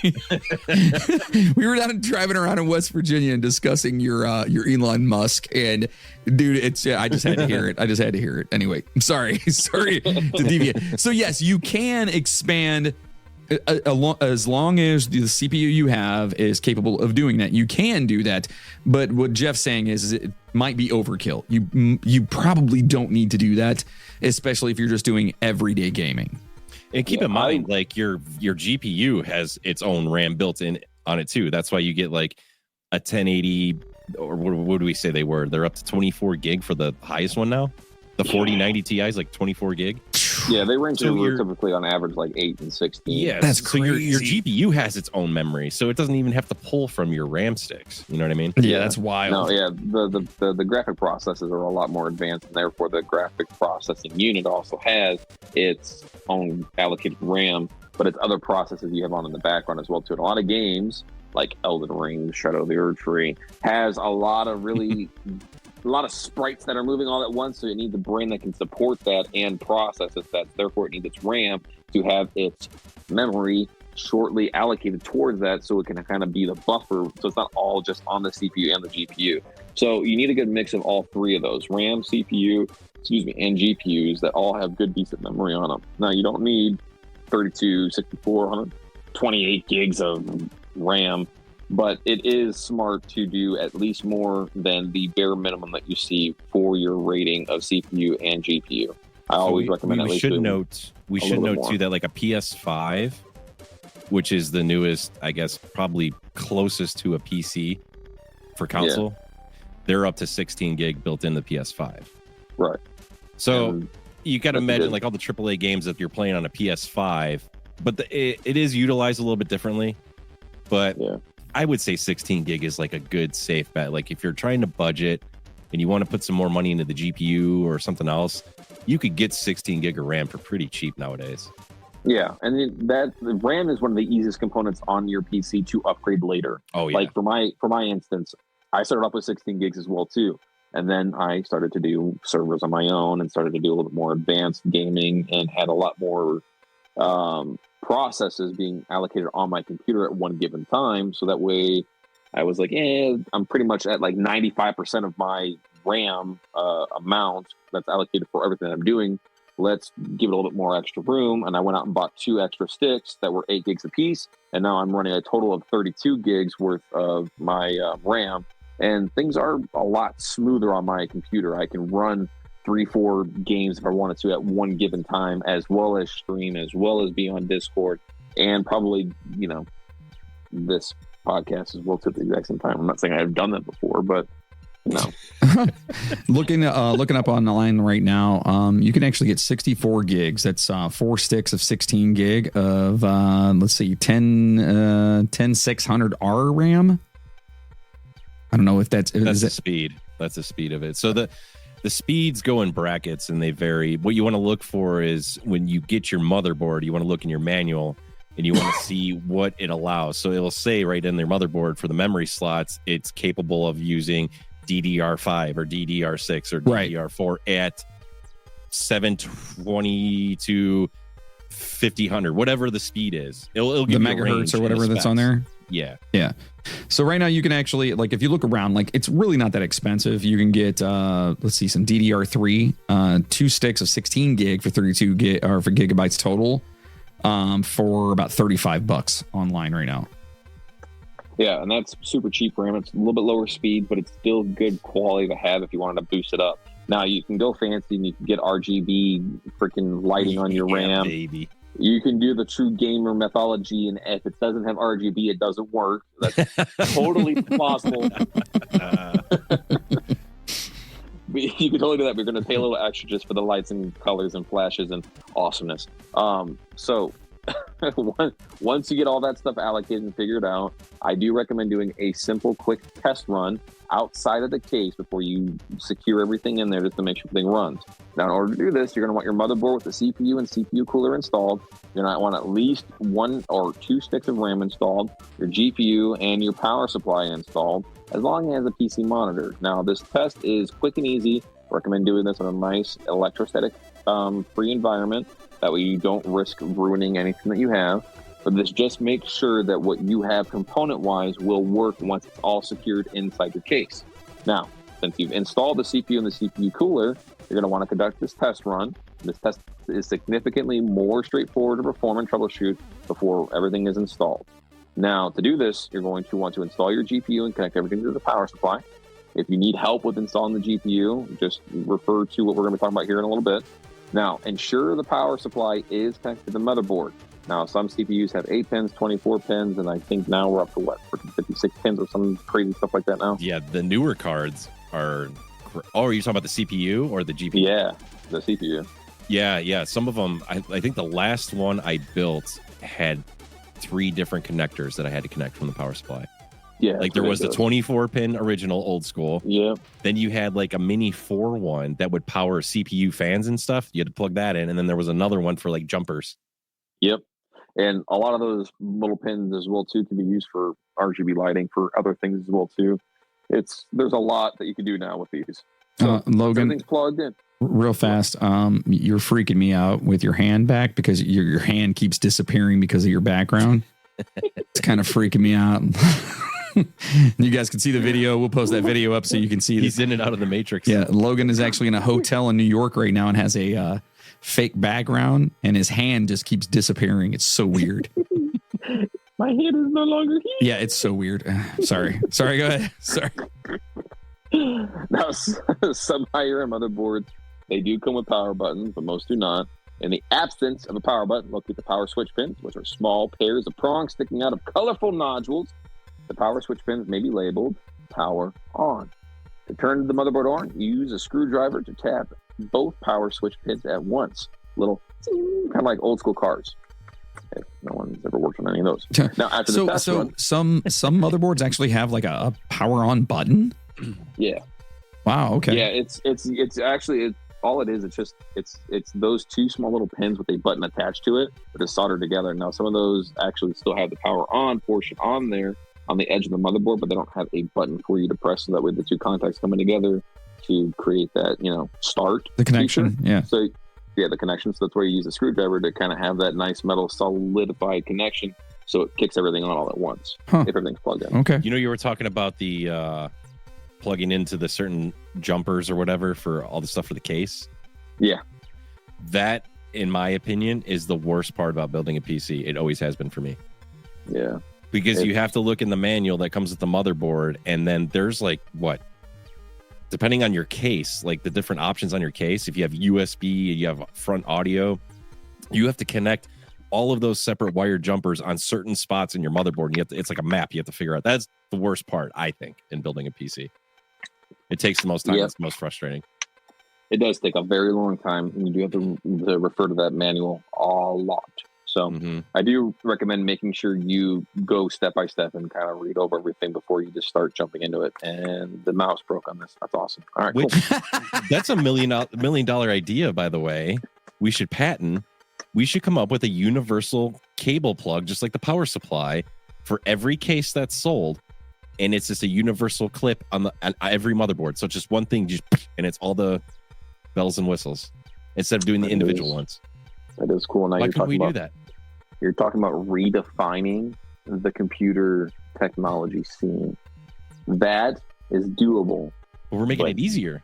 We were down driving around in West Virginia and discussing your Elon Musk, and dude, I just had to hear it. Anyway, I'm sorry to deviate. So yes, you can expand as long as the CPU you have is capable of doing that. You can do that, but what Jeff's saying is it might be overkill. You probably don't need to do that, especially if you're just doing everyday gaming. And keep in mind, like your GPU has its own RAM built in on it too. That's why you get like a 1080, or what do we say they were? They're up to 24 gig for the highest one now. The 4090 Ti is like 24 gig. Yeah, they range typically on average like 8 and 16. Yeah, that's crazy. So your GPU has its own memory, so it doesn't even have to pull from your RAM sticks. You know what I mean? Yeah, that's wild. No, yeah, the graphic processors are a lot more advanced, and therefore the graphic processing unit also has its own allocated RAM, but it's other processes you have on in the background as well too. And a lot of games like Elden Ring, Shadow of the Erdtree has a lot of really a lot of sprites that are moving all at once, so it needs a brain that can support that and process it. Therefore, it needs its RAM to have its memory shortly allocated towards that, so it can kind of be the buffer. So it's not all just on the CPU and the GPU. So you need a good mix of all three of those: RAM, CPU, and GPUs that all have good, decent memory on them. Now, you don't need 32, 64, 128 gigs of RAM. But it is smart to do at least more than the bare minimum that you see for your rating of CPU and GPU. I always recommend at least. We should note too that like a PS5, which is the newest, I guess, probably closest to a PC for console, they're up to 16 gig built in the PS5. Right. So you got to imagine like all the AAA games that you're playing on a PS5, but it is utilized a little bit differently. But I would say 16 gig is like a good safe bet. Like if you're trying to budget and you want to put some more money into the GPU or something else, you could get 16 gig of RAM for pretty cheap nowadays. Yeah, and the RAM is one of the easiest components on your PC to upgrade later. Oh yeah. Like for my instance, I started off with 16 gigs as well too, and then I started to do servers on my own and started to do a little bit more advanced gaming and had a lot more processes being allocated on my computer at one given time. So that way I was like, I'm pretty much at like 95% of my RAM amount that's allocated for everything that I'm doing. Let's give it a little bit more extra room. And I went out and bought 2 extra sticks that were 8 gigs a piece. And now I'm running a total of 32 gigs worth of my RAM. And things are a lot smoother on my computer. I can run 3-4 games if I wanted to at one given time, as well as stream, as well as be on Discord, and probably, this podcast as well to the exact same time. I'm not saying I've done that before, but no. Looking up on the line right now, you can actually get 64 gigs. That's 4 sticks of 16 gig of 10600R RAM. I don't know if that's the speed. That's the speed of it. So the speeds go in brackets and they vary. What you want to look for is when you get your motherboard, you want to look in your manual and you want to see what it allows. So it'll say right in their motherboard for the memory slots, it's capable of using DDR5 or DDR6 or DDR4 at 720 to 5000, whatever the speed is. It'll give the megahertz or whatever that's on there. Yeah. So right now you can actually, like, if you look around, like, it's really not that expensive. You can get let's see, some DDR3, 2 sticks of 16 gig for 32 gig or for gigabytes total, for about $35 online right now. Yeah, and that's super cheap RAM. It's a little bit lower speed, but it's still good quality to have if you wanted to boost it up. Now you can go fancy and you can get RGB freaking lighting on your RAM. Baby. You can do the true gamer methodology, and if it doesn't have RGB, it doesn't work. That's totally possible. You can totally do that. We're going to pay a little extra just for the lights and colors and flashes and awesomeness. So once you get all that stuff allocated and figured out, I do recommend doing a simple, quick test run outside of the case before you secure everything in there just to make sure everything runs. Now, in order to do this, you're going to want your motherboard with the CPU and CPU cooler installed. You're going to want at least 1 or 2 sticks of RAM installed, your GPU and your power supply installed, as long as a PC monitor. Now, this test is quick and easy. Recommend doing this in a nice electrostatic free environment. That way you don't risk ruining anything that you have. But this just makes sure that what you have component-wise will work once it's all secured inside your case. Now, since you've installed the CPU and the CPU cooler, you're going to want to conduct this test run. This test is significantly more straightforward to perform and troubleshoot before everything is installed. Now, to do this, you're going to want to install your GPU and connect everything to the power supply. If you need help with installing the GPU, just refer to what we're going to be talking about here in a little bit. Now, ensure the power supply is connected to the motherboard. Now, some CPUs have 8 pins, 24 pins, and I think now we're up to 56 pins or some crazy stuff like that now. Yeah, the newer cards are... Oh, are you talking about the CPU or the GPU? Yeah, the CPU. Yeah. Some of them, I think the last one I built had 3 different connectors that I had to connect from the power supply. Yeah, like there was the 24-pin original old school. Yeah. Then you had like a mini 4 one that would power CPU fans and stuff. You had to plug that in. And then there was another one for like jumpers. Yep. And a lot of those little pins as well, too, can be used for RGB lighting for other things as well, too. There's a lot that you can do now with these. So Logan, everything's plugged in. Real fast. You're freaking me out with your hand back because your hand keeps disappearing because of your background. It's kind of freaking me out. You guys can see the video. We'll post that video up so you can see this. He's in and out of the matrix. Yeah, Logan is actually in a hotel in New York right now and has a fake background, and his hand just keeps disappearing. It's so weird. My hand is no longer here. Yeah, it's so weird. Sorry, go ahead. Sorry. Now, some higher-end motherboards, they do come with power buttons, but most do not. In the absence of a power button, locate the power switch pins, which are small pairs of prongs sticking out of colorful nodules. The power switch pins may be labeled power on. To turn the motherboard on, use a screwdriver to tap both power switch pins at once. Little, kind of like old school cars. If no one's ever worked on any of those. Now, after the test run, some motherboards actually have like a power on button. Yeah. Wow. Okay. Yeah, it's actually all it is. It's those 2 small little pins with a button attached to it that is soldered together. Now, some of those actually still have the power on portion on there on the edge of the motherboard, but they don't have a button for you to press, so that way the 2 contacts coming together to create that, start the connection. feature. Yeah. So yeah, the connection. So that's where you use a screwdriver to kind of have that nice metal solidified connection, so it kicks everything on all at once if everything's plugged in. Okay. You were talking about the plugging into the certain jumpers or whatever for all the stuff for the case. Yeah. That, in my opinion, is the worst part about building a PC. It always has been for me. Yeah. Because you have to look in the manual that comes with the motherboard, and then there's depending on your case, like the different options on your case. If you have USB, you have front audio, you have to connect all of those separate wired jumpers on certain spots in your motherboard. And it's like a map you have to figure out. That's the worst part, I think, in building a PC. It takes the most time. It's the most frustrating. It does take a very long time, and you do have to refer to that manual a lot. So I do recommend making sure you go step by step and kind of read over everything before you just start jumping into it. And the mouse broke on this. That's awesome. All right, cool. That's a $1 million idea, by the way. We should patent We should come up with a universal cable plug, just like the power supply, for every case that's sold. And it's just a universal clip on every motherboard. So it's just one thing, and it's all the bells and whistles instead of doing the individual ones. That is cool. Now Why couldn't we do that? You're talking about redefining the computer technology scene. That is doable. But we're making it easier.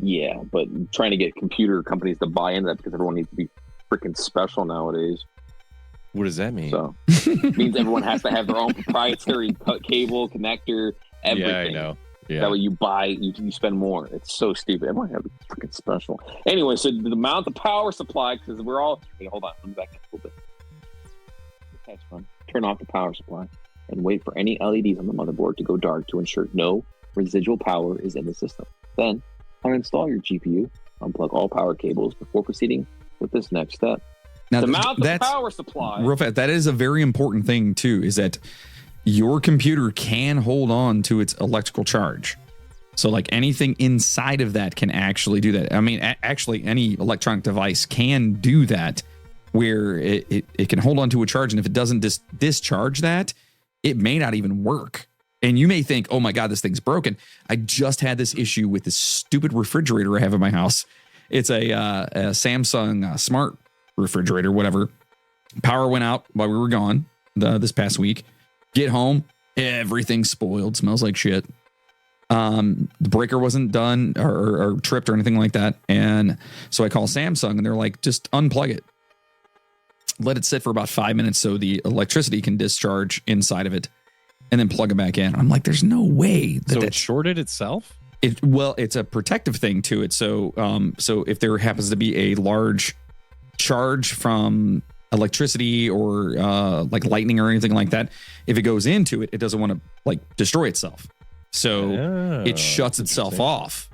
Yeah, but trying to get computer companies to buy into that because everyone needs to be freaking special nowadays. What does that mean? So it means everyone has to have their own proprietary cable, connector, everything. Yeah, I know. Yeah. That way you buy, you spend more. It's so stupid. Everyone has to be freaking special. Anyway, so the amount of power supply, because we're all, hey, hold on, let me back up a little bit. Test run. Turn off the power supply and wait for any LEDs on the motherboard to go dark to ensure no residual power is in the system. Then uninstall your GPU, unplug all power cables before proceeding with this next step. Now, the amount of power supply. Real fast, that is a very important thing too, is that your computer can hold on to its electrical charge. So like anything inside of that can actually do that. I mean, actually any electronic device can do that, where it can hold on to a charge. And if it doesn't discharge that, it may not even work. And you may think, oh my God, this thing's broken. I just had this issue with this stupid refrigerator I have in my house. It's a Samsung smart refrigerator, whatever. Power went out while we were gone this past week. Get home, everything's spoiled, smells like shit. The breaker wasn't done or tripped or anything like that. And so I call Samsung and they're like, just unplug it. Let it sit for about 5 minutes so the electricity can discharge inside of it, and then plug it back in. I'm like, there's no way that it shorted itself? It's a protective thing to it. So if there happens to be a large charge from electricity or like lightning or anything like that, if it goes into it, it doesn't want to like destroy itself. So it shuts itself off.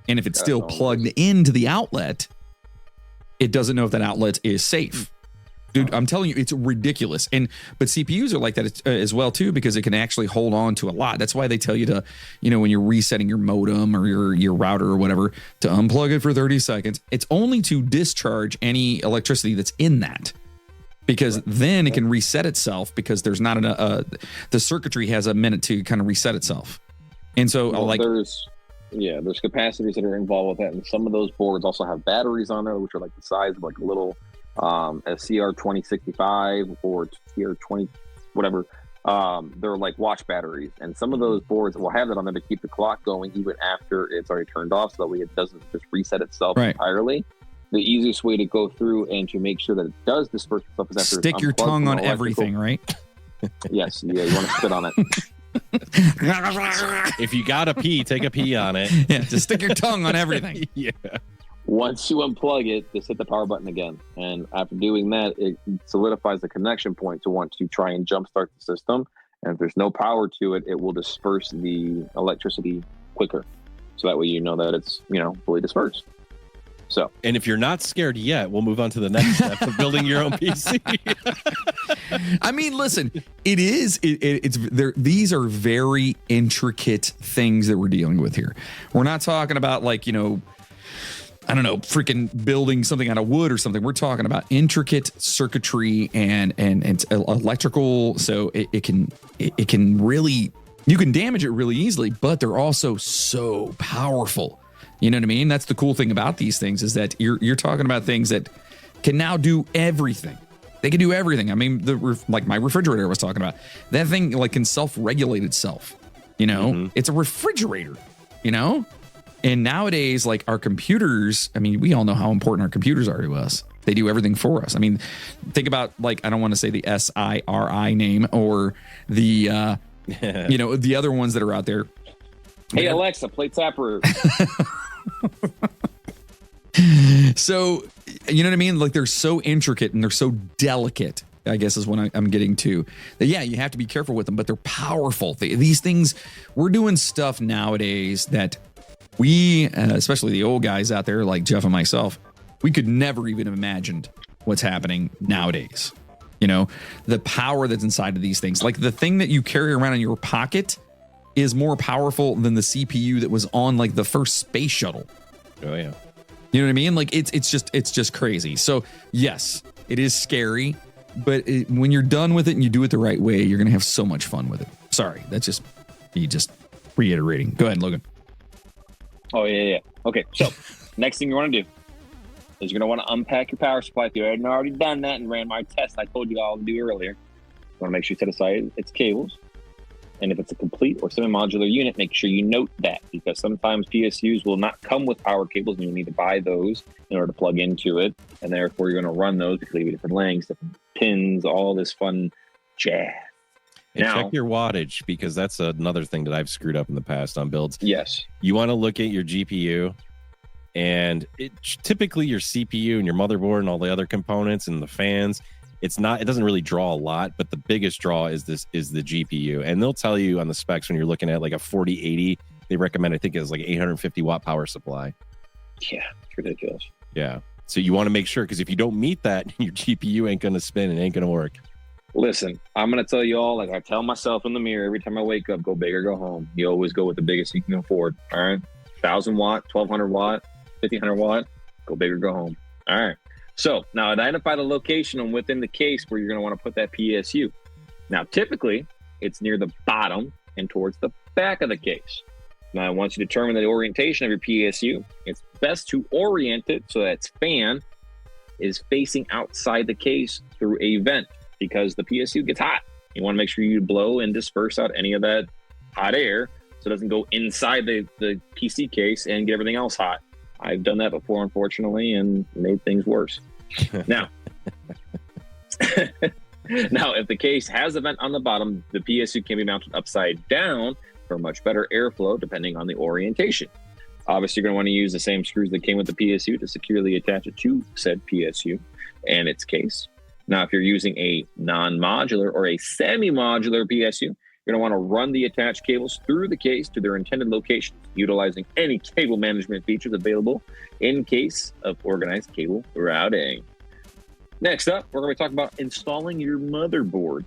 And if it's still plugged into the outlet, it doesn't know if that outlet is safe. Dude, I'm telling you, it's ridiculous. But CPUs are like that as well too, because it can actually hold on to a lot. That's why they tell you to, when you're resetting your modem or your router or whatever, to unplug it for 30 seconds. It's only to discharge any electricity that's in that, because then it can reset itself, because there's not the circuitry has a minute to kind of reset itself. And so there's capacities that are involved with that. And some of those boards also have batteries on there, which are like the size of like a little a CR2065 or CR20 whatever. They're like watch batteries, and some of those boards will have that on them to keep the clock going even after it's already turned off, so that way it doesn't just reset itself entirely. The easiest way to go through and to make sure that it does disperse itself is after stick your tongue on everything, right? Yes, yeah, you want to spit on it. If you gotta pee, take a pee on it. Yeah, just stick your tongue on everything. Yeah. Once you unplug it, just hit the power button again. And after doing that, it solidifies the connection point to want to try and jumpstart the system. And if there's no power to it, it will disperse the electricity quicker. So that way you know that it's, fully dispersed. So, and if you're not scared yet, we'll move on to the next step of building your own PC. I mean, listen, it's there. These are very intricate things that we're dealing with here. We're not talking about like, I don't know, freaking building something out of wood or something. We're talking about intricate circuitry and electrical. So it can really, you can damage it really easily, but they're also so powerful. You know what I mean? That's the cool thing about these things, is that you're talking about things that can now do everything. They can do everything. I mean, like my refrigerator I was talking about, that thing like can self-regulate itself. It's a refrigerator, And nowadays, like our computers, I mean, we all know how important our computers are to us. They do everything for us. I mean, think about like, I don't want to say the SIRI name or the, the other ones that are out there. Hey, Alexa, play Taproot. So, you know what I mean? Like they're so intricate and they're so delicate, I guess is what I'm getting to. That, yeah, you have to be careful with them, but they're powerful. These things, we're doing stuff nowadays that we, especially the old guys out there like Jeff and myself, we could never even have imagined what's happening nowadays. The power that's inside of these things. Like the thing that you carry around in your pocket is more powerful than the CPU that was on like the first space shuttle. Oh, yeah. You know what I mean? Like it's just crazy. So yes, it is scary, but when you're done with it and you do it the right way, you're gonna have so much fun with it. Sorry, that's just you just reiterating. Go ahead, Logan. Oh yeah. Okay, so next thing you want to do is you're gonna want to unpack your power supply. If you hadn't already done that and ran my test, I told you all to do earlier. You want to make sure you set aside its cables. And if it's a complete or semi-modular unit, make sure you note that, because sometimes PSUs will not come with power cables and you'll need to buy those in order to plug into it. And therefore, you're going to run those because they have different lengths, different pins, all this fun jazz. And now, check your wattage, because that's another thing that I've screwed up in the past on builds. Yes. You want to look at your GPU, and typically your CPU and your motherboard and all the other components and the fans, it doesn't really draw a lot, but the biggest draw is the GPU. And they'll tell you on the specs when you're looking at like a 4080, they recommend, I think it's like 850 watt power supply. Yeah, it's ridiculous. Yeah. So you want to make sure, because if you don't meet that, your GPU ain't going to spin and ain't going to work. Listen, I'm going to tell you all, like I tell myself in the mirror every time I wake up, go big or go home. You always go with the biggest you can afford. All right. 1,000 watt, 1,200 watt, 1,500 watt, go big or go home. All right. So now identify the location within the case where you're going to want to put that PSU. Now, typically, it's near the bottom and towards the back of the case. Now, once you determine the orientation of your PSU, it's best to orient it so that its fan is facing outside the case through a vent, because the PSU gets hot. You want to make sure you blow and disperse out any of that hot air so it doesn't go inside the PC case and get everything else hot. I've done that before, unfortunately, and made things worse. Now, if the case has a vent on the bottom, the PSU can be mounted upside down for much better airflow, depending on the orientation. Obviously, you're going to want to use the same screws that came with the PSU to securely attach it to said PSU and its case. Now, if you're using a non-modular or a semi-modular PSU, you're going to want to run the attached cables through the case to their intended locations, utilizing any cable management features available in case of organized cable routing. Next up, we're going to be talking about installing your motherboard.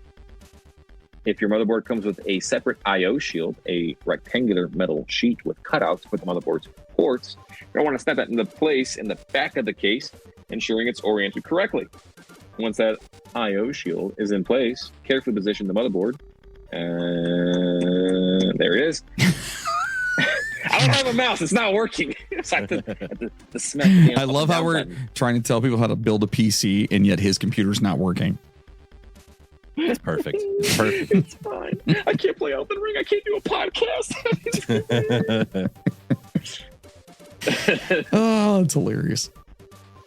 If your motherboard comes with a separate I/O shield, a rectangular metal sheet with cutouts for the motherboard's ports, you're going to want to snap that into place in the back of the case, ensuring it's oriented correctly. Once that I/O shield is in place, carefully position the motherboard. There it is. I don't have a mouse. It's not working. So I have to smack the I love how we're trying to tell people how to build a PC, and yet his computer's not working. It's perfect. It's perfect. It's fine. I can't play Elden Ring. I can't do a podcast. Oh, it's hilarious.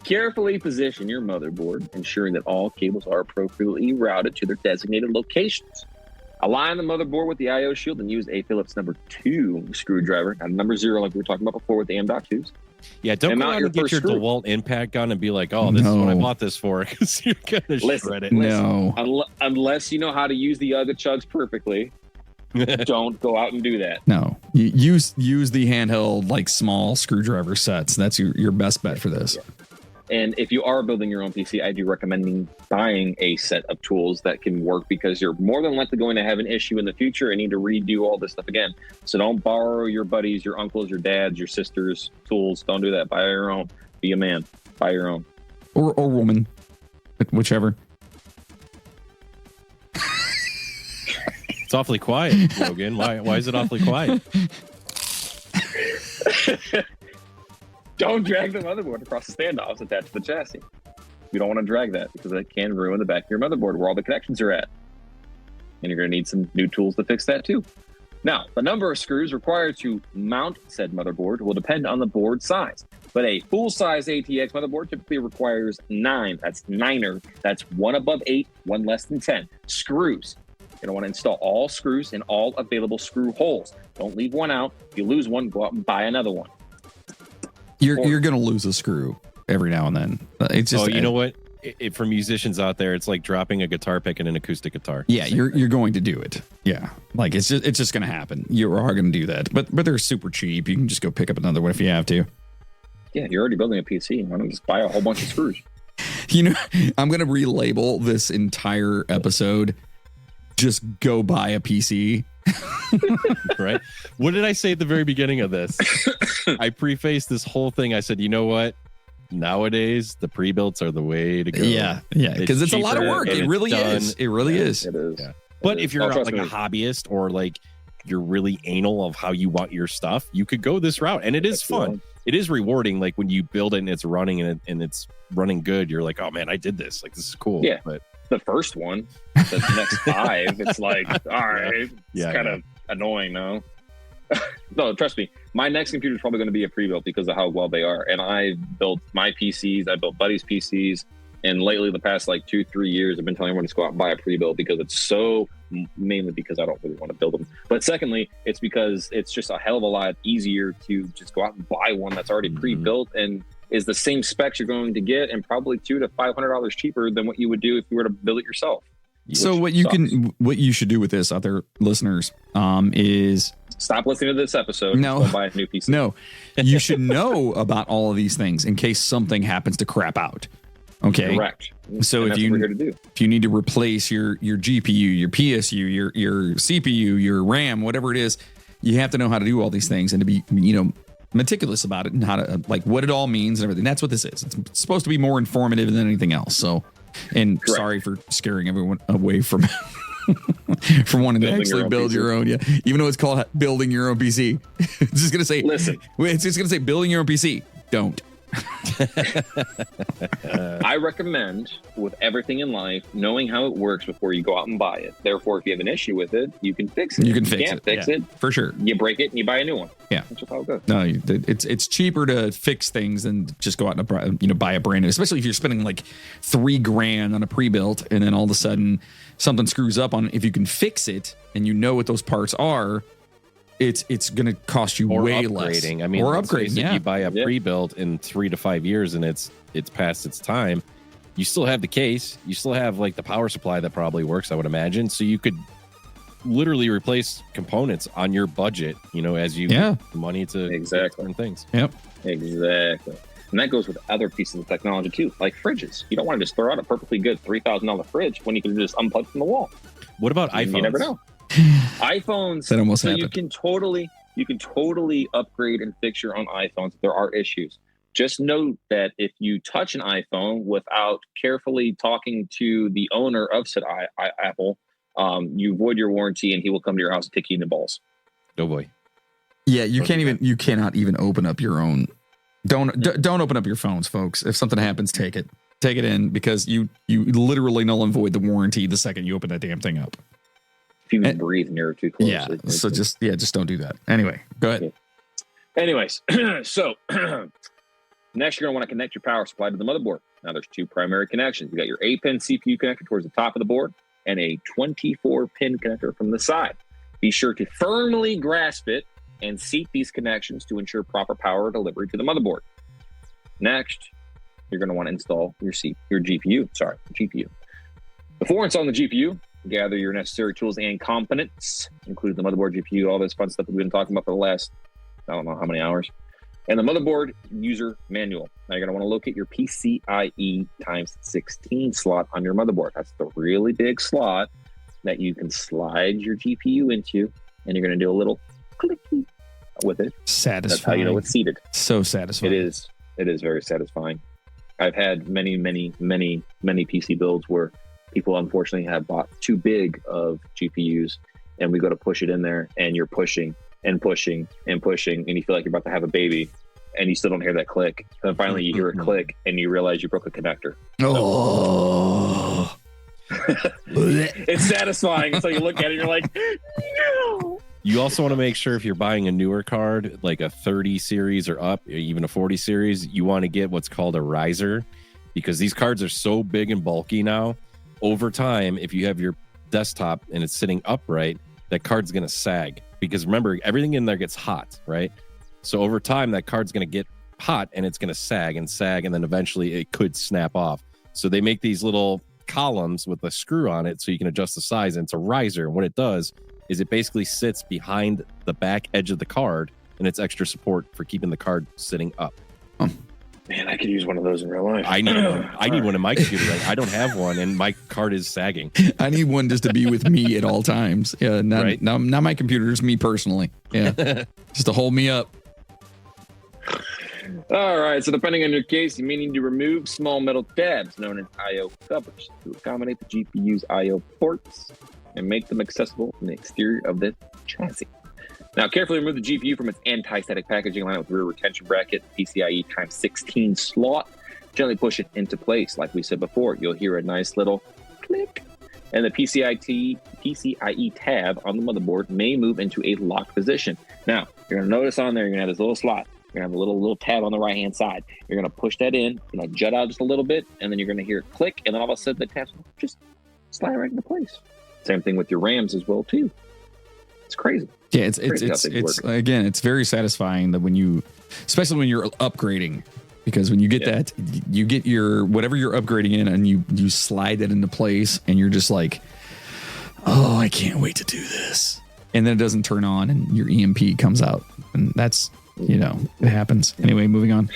Carefully position your motherboard, ensuring that all cables are appropriately routed to their designated locations. Align the motherboard with the I/O shield and use a Phillips number 2 screwdriver, not number 0 like we were talking about before with the M.2s. Yeah, don't go out and get your DeWalt impact gun and be like, oh, this is what I bought this for, because you're going to shred it. No. Unless you know how to use the other chugs perfectly, don't go out and do that. No. Use the handheld, like, small screwdriver sets. That's your best bet for this. Yeah. And if you are building your own PC, I do recommend buying a set of tools that can work, because you're more than likely going to have an issue in the future and need to redo all this stuff again. So don't borrow your buddies, your uncles, your dads, your sisters' tools. Don't do that. Buy your own. Be a man. Buy your own. Or woman. Whichever. It's awfully quiet, Logan. Why is it awfully quiet? Don't drag the motherboard across the standoffs attached to the chassis. You don't want to drag that, because it can ruin the back of your motherboard where all the connections are at. And you're going to need some new tools to fix that too. Now, the number of screws required to mount said motherboard will depend on the board size. But a full-size ATX motherboard typically requires 9. That's 9er. That's 1 above 8, 1 less than 10 screws. You're going to want to install all screws in all available screw holes. Don't leave one out. If you lose one, go out and buy another one. You're going to lose a screw every now and then. It's just, you know what? For musicians out there, it's like dropping a guitar pick in an acoustic guitar. Yeah, you're going to do it. Yeah, like it's just going to happen. You are going to do that. But they're super cheap. You can just go pick up another one if you have to. Yeah, you're already building a PC. Why don't you just buy a whole bunch of screws? You know, I'm going to relabel this entire episode. Just go buy a PC. Right? What did I say at the very beginning of this? I prefaced this whole thing. I said, you know what? nowadays the pre-builts are the way to go. Yeah, because it's a lot of work. It really is. It really is. It is. Yeah. But if you're like a hobbyist or like you're really anal of how you want your stuff, you could go this route, and it is fun. It is rewarding. Like when you build it and it's running and it's running good, you're like, oh man, I did this. Like this is cool. Yeah. But the first one, the next 5, it's like, all right, it's kind of annoying now. No, trust me, my next computer is probably going to be a pre-built because of how well they are. And I built my PCs, I built Buddy's PCs, and lately the past like 2-3 years, I've been telling everyone to go out and buy a pre-built because it's so, mainly because I don't really want to build them. But secondly, it's because it's just a hell of a lot easier to just go out and buy one that's already pre-built and is the same specs you're going to get and probably $200 to $500 cheaper than what you would do if you were to build it yourself. So what you should do with this, other listeners, is stop listening to this episode. No, and buy a new PC. No, you should know about all of these things in case something happens to crap out. Okay, correct. So if you need to replace your GPU, your PSU, your CPU, your RAM, whatever it is, you have to know how to do all these things and to be meticulous about it and how to like what it all means and everything. That's what this is. It's supposed to be more informative than anything else. So. And correct. Sorry for scaring everyone away from from wanting to actually build your own. Yeah, even though it's called building your own PC, it's just gonna say. Listen, it's just gonna say building your own PC. Don't. I recommend with everything in life knowing how it works before you go out and buy it. Therefore, if you have an issue with it, you can fix it. You can fix it for sure. You break it and you buy a new one. Yeah, that's just how it goes. No, it's cheaper to fix things than just go out and buy a brand new. Especially if you're spending like $3,000 on a pre-built, and then all of a sudden something screws up on. If you can fix it and you know what those parts are. It's going to cost you way less. I mean, or upgrading. If you buy a pre-built in 3 to 5 years and it's past its time, you still have the case. You still have like the power supply that probably works, I would imagine. So you could literally replace components on your budget, as you get money to different things. Yep. Exactly. And that goes with other pieces of technology too, like fridges. You don't want to just throw out a perfectly good $3,000 fridge when you can just unplug from the wall. What about iPhones? You never know. iPhones, that almost happened. You can totally upgrade and fix your own iPhones if there are issues. Just note that if you touch an iPhone without carefully talking to the owner of said Apple, you void your warranty and he will come to your house and kick you in the balls. Oh boy. Yeah, you cannot even open up your own. Don't open up your phones, folks. If something happens, take it in because you literally null and void the warranty the second you open that damn thing up. If you breathe near or too close. Yeah. So just don't do that. Anyway, go ahead. Okay. Anyways, so next you're going to want to connect your power supply to the motherboard. Now there's 2 primary connections. You got your 8-pin CPU connector towards the top of the board and a 24-pin connector from the side. Be sure to firmly grasp it and seat these connections to ensure proper power delivery to the motherboard. Next, you're going to want to install your GPU. Before installing the GPU, gather your necessary tools and components, including the motherboard, GPU, all this fun stuff that we've been talking about for the last, I don't know how many hours. And the motherboard user manual. Now you're going to want to locate your PCIe times 16 slot on your motherboard. That's the really big slot that you can slide your GPU into, and you're going to do a little clicky with it. Satisfying. That's how you know it's seated. So satisfying. It is very satisfying. I've had many PC builds where people unfortunately have bought too big of GPUs, and we go to push it in there, and you're pushing and pushing and pushing, and you feel like you're about to have a baby, and you still don't hear that click. And finally, you hear a click, and you realize you broke a connector. Oh, it's satisfying until you look at it, and you're like, no. You also want to make sure if you're buying a newer card, like a 30 series or up, or even a 40 series, you want to get what's called a riser, because these cards are so big and bulky now. Over time, if you have your desktop and it's sitting upright, that card's going to sag, because remember, everything in there gets hot, right? So over time, that card's going to get hot and it's going to sag, and then eventually it could snap off. So they make these little columns with a screw on it so you can adjust the size, and it's a riser. And what it does is it basically sits behind the back edge of the card, and it's extra support for keeping the card sitting up. Man, I could use one of those in real life. I know. I need one in my computer. I don't have one, and my card is sagging. I need one just to be with me at all times. Yeah, not my computer, just me personally. Yeah, just to hold me up. All right, so depending on your case, you may need to remove small metal tabs known as I/O covers to accommodate the GPU's I/O ports and make them accessible from the exterior of the chassis. Now, carefully remove the GPU from its anti-static packaging line with rear retention bracket, PCIe times 16 slot. Gently push it into place. Like we said before, you'll hear a nice little click. And the PCIe tab on the motherboard may move into a locked position. Now, you're going to notice on there, you're going to have this little slot. You're going to have a little tab on the right-hand side. You're going to push that in, you're going to jut out just a little bit, and then you're going to hear it click, and then all of a sudden the tabs will just slide right into place. Same thing with your RAMs as well, too. It's crazy. Yeah, it's again, it's very satisfying that especially when you're upgrading, because when you get that, you get your whatever you're upgrading in, and you slide that into place, and you're just like, oh, I can't wait to do this. And then it doesn't turn on, and your EMP comes out, and that's it happens. Anyway, moving on.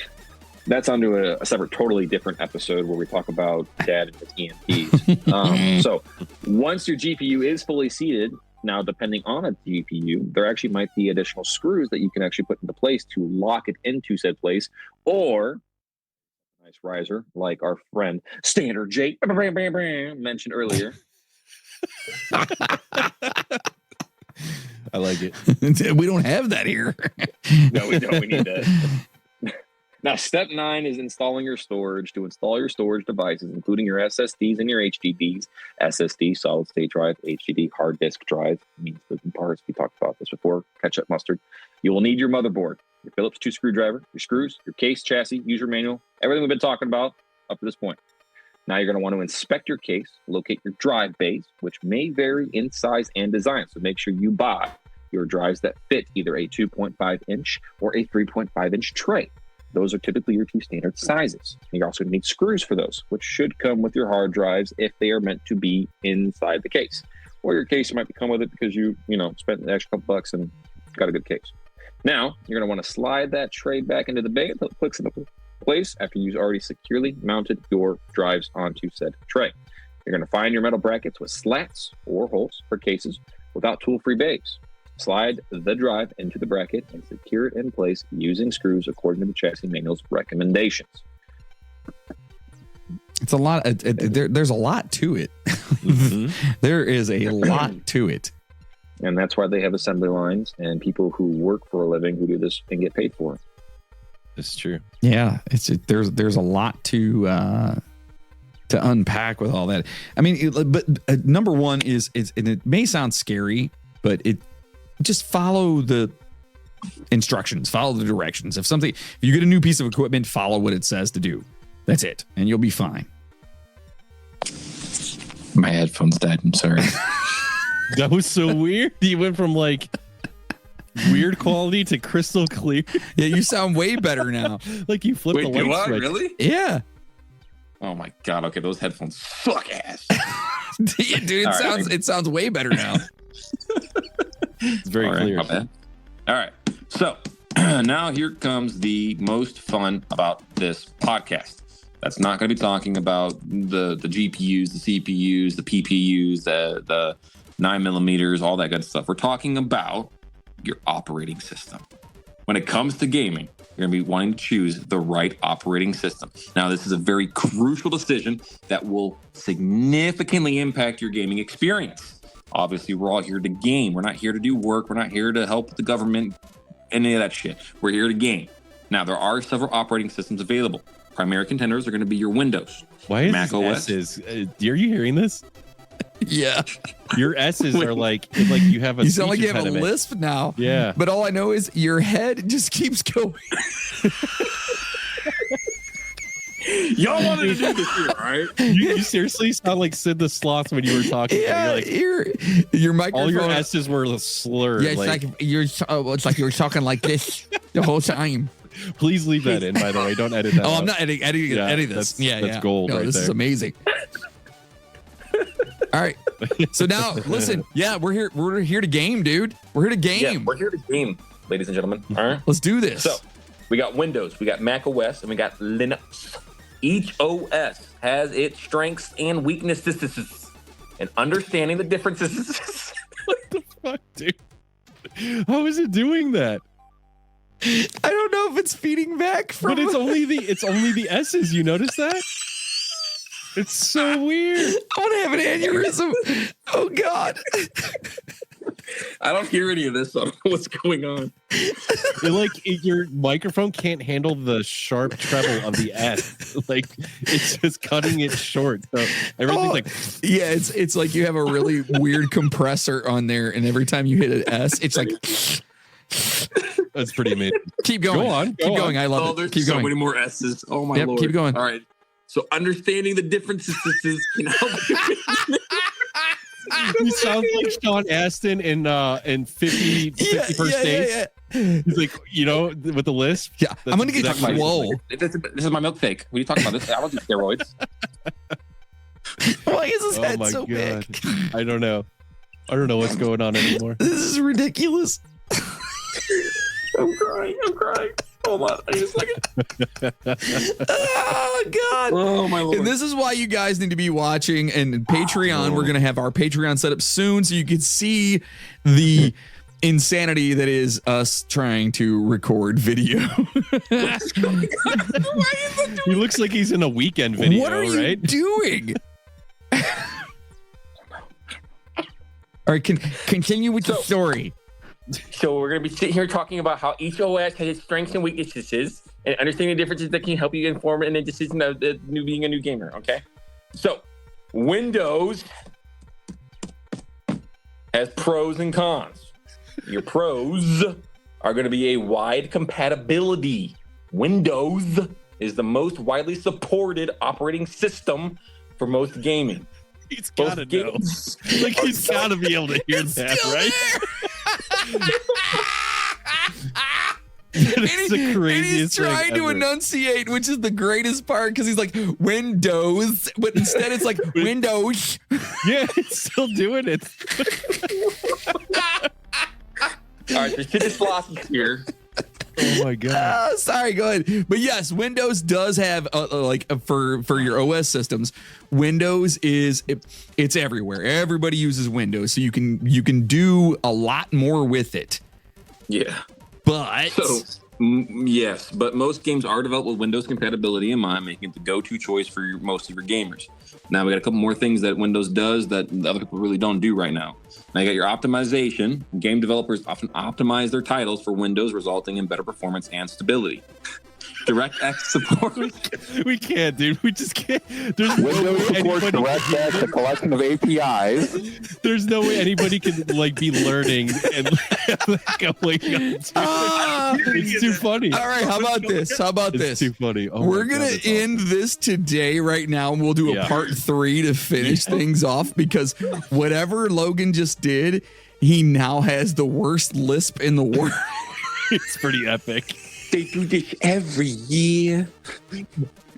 That's onto a separate, totally different episode where we talk about Dad and his EMPs. So once your GPU is fully seated, now depending on a GPU, there actually might be additional screws that you can actually put into place to lock it into said place, or nice riser like our friend Standard J mentioned earlier. I like it. We don't have that here. No, we don't. We need that. Now, step 9 is installing your storage. To install your storage devices, including your SSDs and your HDDs, SSD, solid state drive, HDD, hard disk drive, means moving parts. We talked about this before. Ketchup, mustard. You will need your motherboard, your Phillips 2 screwdriver, your screws, your case, chassis, user manual, everything we've been talking about up to this point. Now you're going to want to inspect your case, locate your drive base, which may vary in size and design. So make sure you buy your drives that fit either a 2.5 inch or a 3.5 inch tray. Those are typically your 2 standard sizes. You're also going to need screws for those, which should come with your hard drives if they are meant to be inside the case. Or your case might come with it because you spent an extra couple bucks and got a good case. Now, you're going to want to slide that tray back into the bay until it clicks into place after you've already securely mounted your drives onto said tray. You're going to find your metal brackets with slats or holes for cases without tool-free bays. Slide the drive into the bracket and secure it in place using screws according to the chassis manual's recommendations. It's a lot. There's a lot to it. Mm-hmm. There is a lot to it. And that's why they have assembly lines and people who work for a living who do this and get paid for it. That's true. Yeah, there's a lot to unpack with all that. I mean, but number one is and it may sound scary, but just follow the instructions, follow the directions. If you get a new piece of equipment, follow what it says to do. That's it, and you'll be fine. My headphones died. I'm sorry. That was so weird. You went from like weird quality to crystal clear. Yeah, you sound way better now. Like you flipped the light switch. Really? Yeah. Oh my god. Okay, those headphones suck ass. Dude, it sounds way better now. It's very clear. All right. So now here comes the most fun about this podcast. That's not going to be talking about the GPUs, the CPUs, the PPUs, the 9mm, all that good stuff. We're talking about your operating system. When it comes to gaming, you're going to be wanting to choose the right operating system. Now, this is a very crucial decision that will significantly impact your gaming experience. Obviously, we're all here to game. We're not here to do work. We're not here to help the government, any of that shit. We're here to game. Now, there are several operating systems available. Primary contenders are going to be your Windows. Why is Mac OS. S's? Are you hearing this? Yeah. Your S's are like you have a You sound like you have impediment. a lisp now. Yeah. But all I know is your head just keeps going. Y'all wanted to do this here, right? You seriously sound like Sid the Sloth when you were talking. Yeah, your microphone. All your S's were slurred. Yeah, it's like you were talking like this the whole time. Please leave that in, by the way. Don't edit that. I'm not editing this. That's gold right this there. Is amazing. All right. So now, listen. Yeah, we're here. We're here to game, dude. We're here to game. Yeah, we're here to game, ladies and gentlemen. All right. Let's do this. So we got Windows, we got Mac OS, and we got Linux. Each OS has its strengths and weaknesses, and understanding the differences. What the fuck, dude? How is it doing that? I don't know if it's feeding back from. But it's only the S's. You notice that? It's so weird. I want to have an aneurysm. Oh God. I don't hear any of this. So I don't know what's going on. Your microphone can't handle the sharp treble of the S. Like it's just cutting it short. So everything's yeah, it's like you have a really weird compressor on there, and every time you hit an S, it's like. That's pretty amazing. Keep going. Keep going. I love it. There's Keep so going. many more S's. Oh my Lord. Keep going. All right. So understanding the differences can help you. He sounds like Sean Astin in 50 First Dates. Yeah. He's like, with the lisp. Yeah, I'm gonna get slow. This is my milk fake. What are you talking about? I don't do steroids. Why is his head so big? I don't know what's going on anymore. This is ridiculous. I'm crying. Hold on. I need a second. Oh God. Oh my Lord. And this is why you guys need to be watching and Patreon. We're gonna have our Patreon set up soon so you can see the insanity that is us trying to record video. He looks like he's in a weekend video. What are you doing? All right, continue with the story. So we're going to be sitting here talking about how each OS has its strengths and weaknesses and understanding the differences that can help you inform in a decision of being a new gamer, okay? So Windows has pros and cons. Your pros are going to be a wide compatibility. Windows is the most widely supported operating system for most gaming. He's got to know. Like he's got to be able to hear that, right? It's the craziest thing. He's trying to enunciate, which is the greatest part because he's like Windows, but instead it's like Windows. Yeah, it's still doing it. All right, there's two philosophies here. Oh my God. Sorry, go ahead. But yes, Windows does have for your OS systems, Windows it's everywhere. Everybody uses Windows, so you can do a lot more with it. Yeah. But yes, but most games are developed with Windows compatibility in mind, making it the go-to choice for most of your gamers. Now we got a couple more things that Windows does that other people really don't do right now. Now you got your optimization. Game developers often optimize their titles for Windows, resulting in better performance and stability. DirectX support. We can't, dude. We just can't. There's Windows supports DirectX, a collection of APIs. There's no way anybody can be learning and going on. It's too funny. All right, how about this? It's too funny. Oh We're gonna end this today right now, and we'll do a part 3 to finish things off because whatever Logan just did, he now has the worst lisp in the world. It's pretty epic. They do this every year.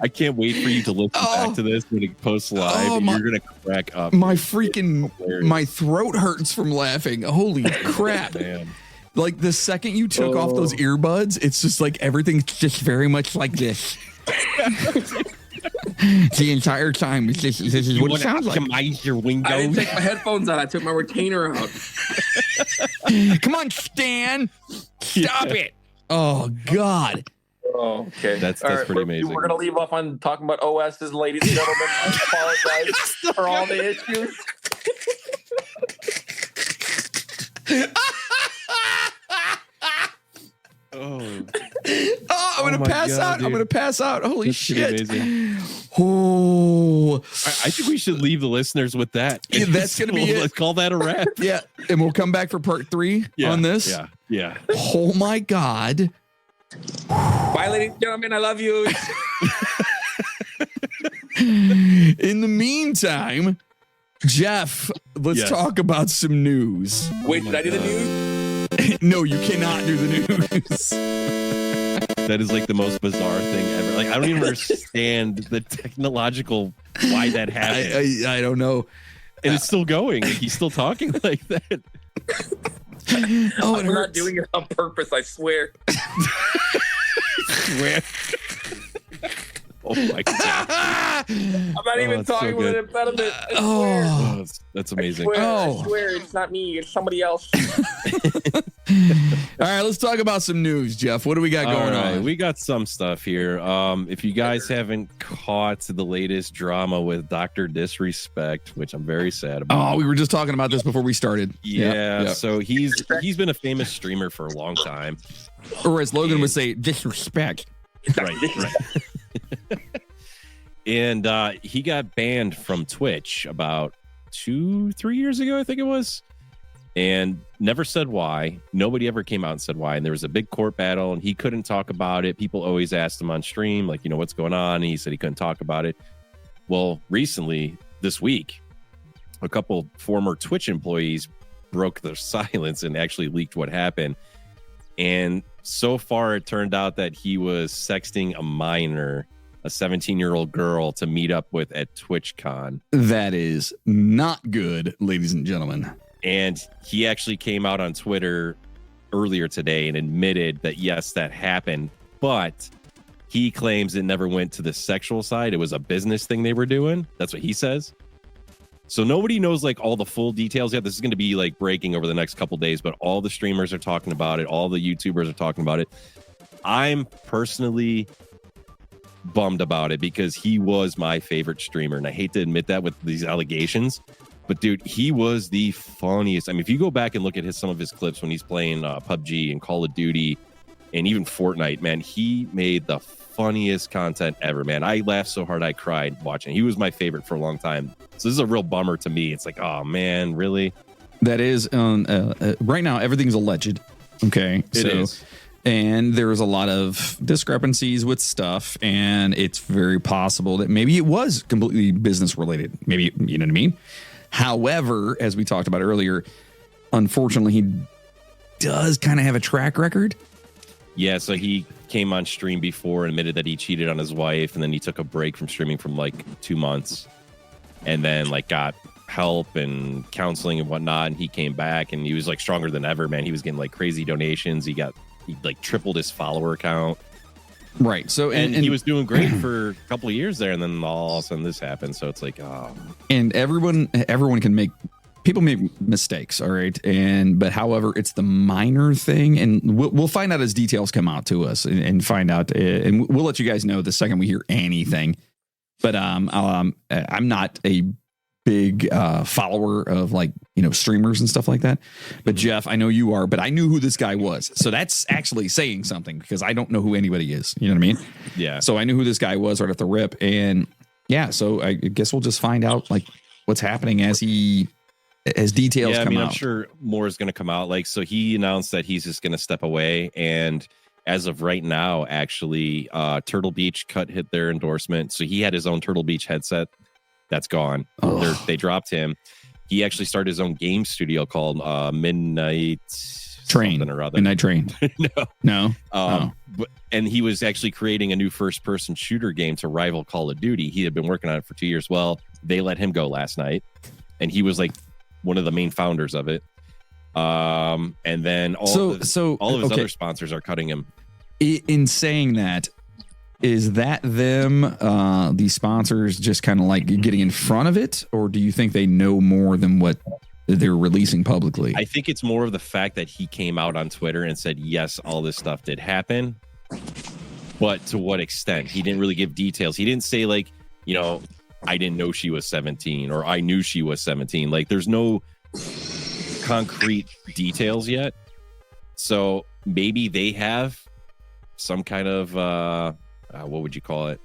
I can't wait for you to listen back to this when it posts live. You're gonna crack up. My throat hurts from laughing. Holy crap! Man. Like the second you took off those earbuds, it's just like everything's just very much like this. The entire time, this is what it sounds like. Your Windows. I didn't take my headphones out. I took my retainer out. Come on, Stan. Stop it. Oh, God. Oh, okay. That's pretty amazing. We're going to leave off on talking about OSs, ladies and gentlemen. I apologize for all the issues. I'm going to pass out. Dude. I'm going to pass out. Holy shit. Amazing. Oh. I think we should leave the listeners with that. Yeah, that's going to be it. Let's call that a wrap. Yeah. And we'll come back for part 3 on this. Yeah. Oh, my God. Bye, ladies and gentlemen. I love you. In the meantime, Jeff, let's talk about some news. Wait, did I do the news? No, you cannot do the news. That is like the most bizarre thing ever. Like, I don't even understand the technological why that happened. I don't know. And it's still going. Like, he's still talking like that. Oh, I'm not doing it on purpose, I swear. Oh my god! I'm not even talking with an impediment. That's amazing. I swear it's not me. It's somebody else. All right, let's talk about some news, Jeff. What do we got going on? We got some stuff here. If you guys haven't caught the latest drama with Dr. Disrespect, which I'm very sad about. Oh, we were just talking about this before we started. Yeah. Yep. So he's been a famous streamer for a long time. Or as Logan would say, disrespect. Right. And he got banned from Twitch about 2-3 years ago, I think it was, and never said why. Nobody ever came out and said why. And there was a big court battle, and he couldn't talk about it. People always asked him on stream, like, what's going on? And he said he couldn't talk about it. Well, recently, this week, a couple former Twitch employees broke their silence and actually leaked what happened. And so far, it turned out that he was sexting a minor, a 17-year-old girl, to meet up with at TwitchCon. That is not good, ladies and gentlemen. And he actually came out on Twitter earlier today and admitted that, yes, that happened. But he claims it never went to the sexual side. It was a business thing they were doing. That's what he says. So nobody knows like all the full details yet. This is going to be like breaking over the next couple days, but all the streamers are talking about it. All the YouTubers are talking about it. I'm personally bummed about it because he was my favorite streamer. And I hate to admit that with these allegations, but dude, he was the funniest. I mean, if you go back and look at some of his clips when he's playing PUBG and Call of Duty and even Fortnite, man, he made the funniest content ever, man. I laughed so hard I cried watching. He was my favorite for a long time. So this is a real bummer to me. It's like, oh man, really? That is right now everything's alleged. Okay, it is. And there's a lot of discrepancies with stuff, and it's very possible that maybe it was completely business related. Maybe, you know what I mean? However, as we talked about earlier, unfortunately, he does kind of have a track record. Yeah, so he came on stream before and admitted that he cheated on his wife, and then he took a break from streaming from like 2 months, and then like got help and counseling and whatnot, and he came back and he was like stronger than ever, man. He was getting like crazy donations. He like tripled his follower count. Right. So and he was doing great for a couple of years there, and then all of a sudden this happened. So it's like, oh. And everyone can make mistakes, all right. But however, it's the minor thing, and we'll find out as details come out to us and find out, and we'll let you guys know the second we hear anything. But I'm not a big follower of like streamers and stuff like that. But Jeff, I know you are. But I knew who this guy was, so that's actually saying something because I don't know who anybody is. You know what I mean? Yeah. So I knew who this guy was right off the rip, and yeah. So I guess we'll just find out like what's happening as details come out. I'm sure more is going to come out. Like, so he announced that he's just going to step away, and as of right now, actually, Turtle Beach hit their endorsement. So he had his own Turtle Beach headset. That's gone. They dropped him. He actually started his own game studio called Midnight Train or other. Midnight Train. No. And he was actually creating a new first-person shooter game to rival Call of Duty. He had been working on it for 2 years. Well, they let him go last night, and he was like one of the main founders of it. And then all of his other sponsors are cutting him. In saying that, is that them, these sponsors, just kind of like getting in front of it, or do you think they know more than what they're releasing publicly? I think it's more of the fact that he came out on Twitter and said, yes, all this stuff did happen, but to what extent? He didn't really give details. He didn't say like, I didn't know she was 17 or I knew she was 17. Like, there's no concrete details yet. So maybe they have some kind of what would you call it?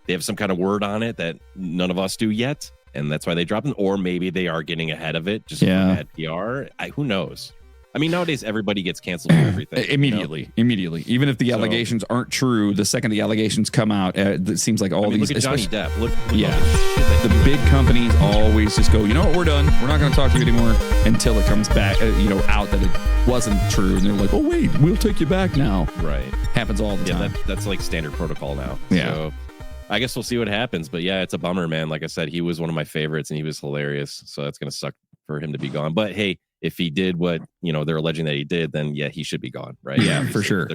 They have some kind of word on it that none of us do yet, and that's why they dropped them. Or maybe they are getting ahead of it, just from bad PR. Who knows? I mean, nowadays everybody gets canceled for everything. Immediately. Even if the allegations aren't true, the second the allegations come out, it seems like these. Look at Johnny Depp. Look the big companies always just go, you know what, we're done. We're not going to talk to you anymore until it comes back, out that it wasn't true, and they're like, oh wait, we'll take you back now. Right, happens all the time. That's like standard protocol now. Yeah. So I guess we'll see what happens, but yeah, it's a bummer, man. Like I said, he was one of my favorites, and he was hilarious. So that's going to suck for him to be gone. But hey, if he did what they're alleging that he did, then yeah, he should be gone, right? Yeah, for sure.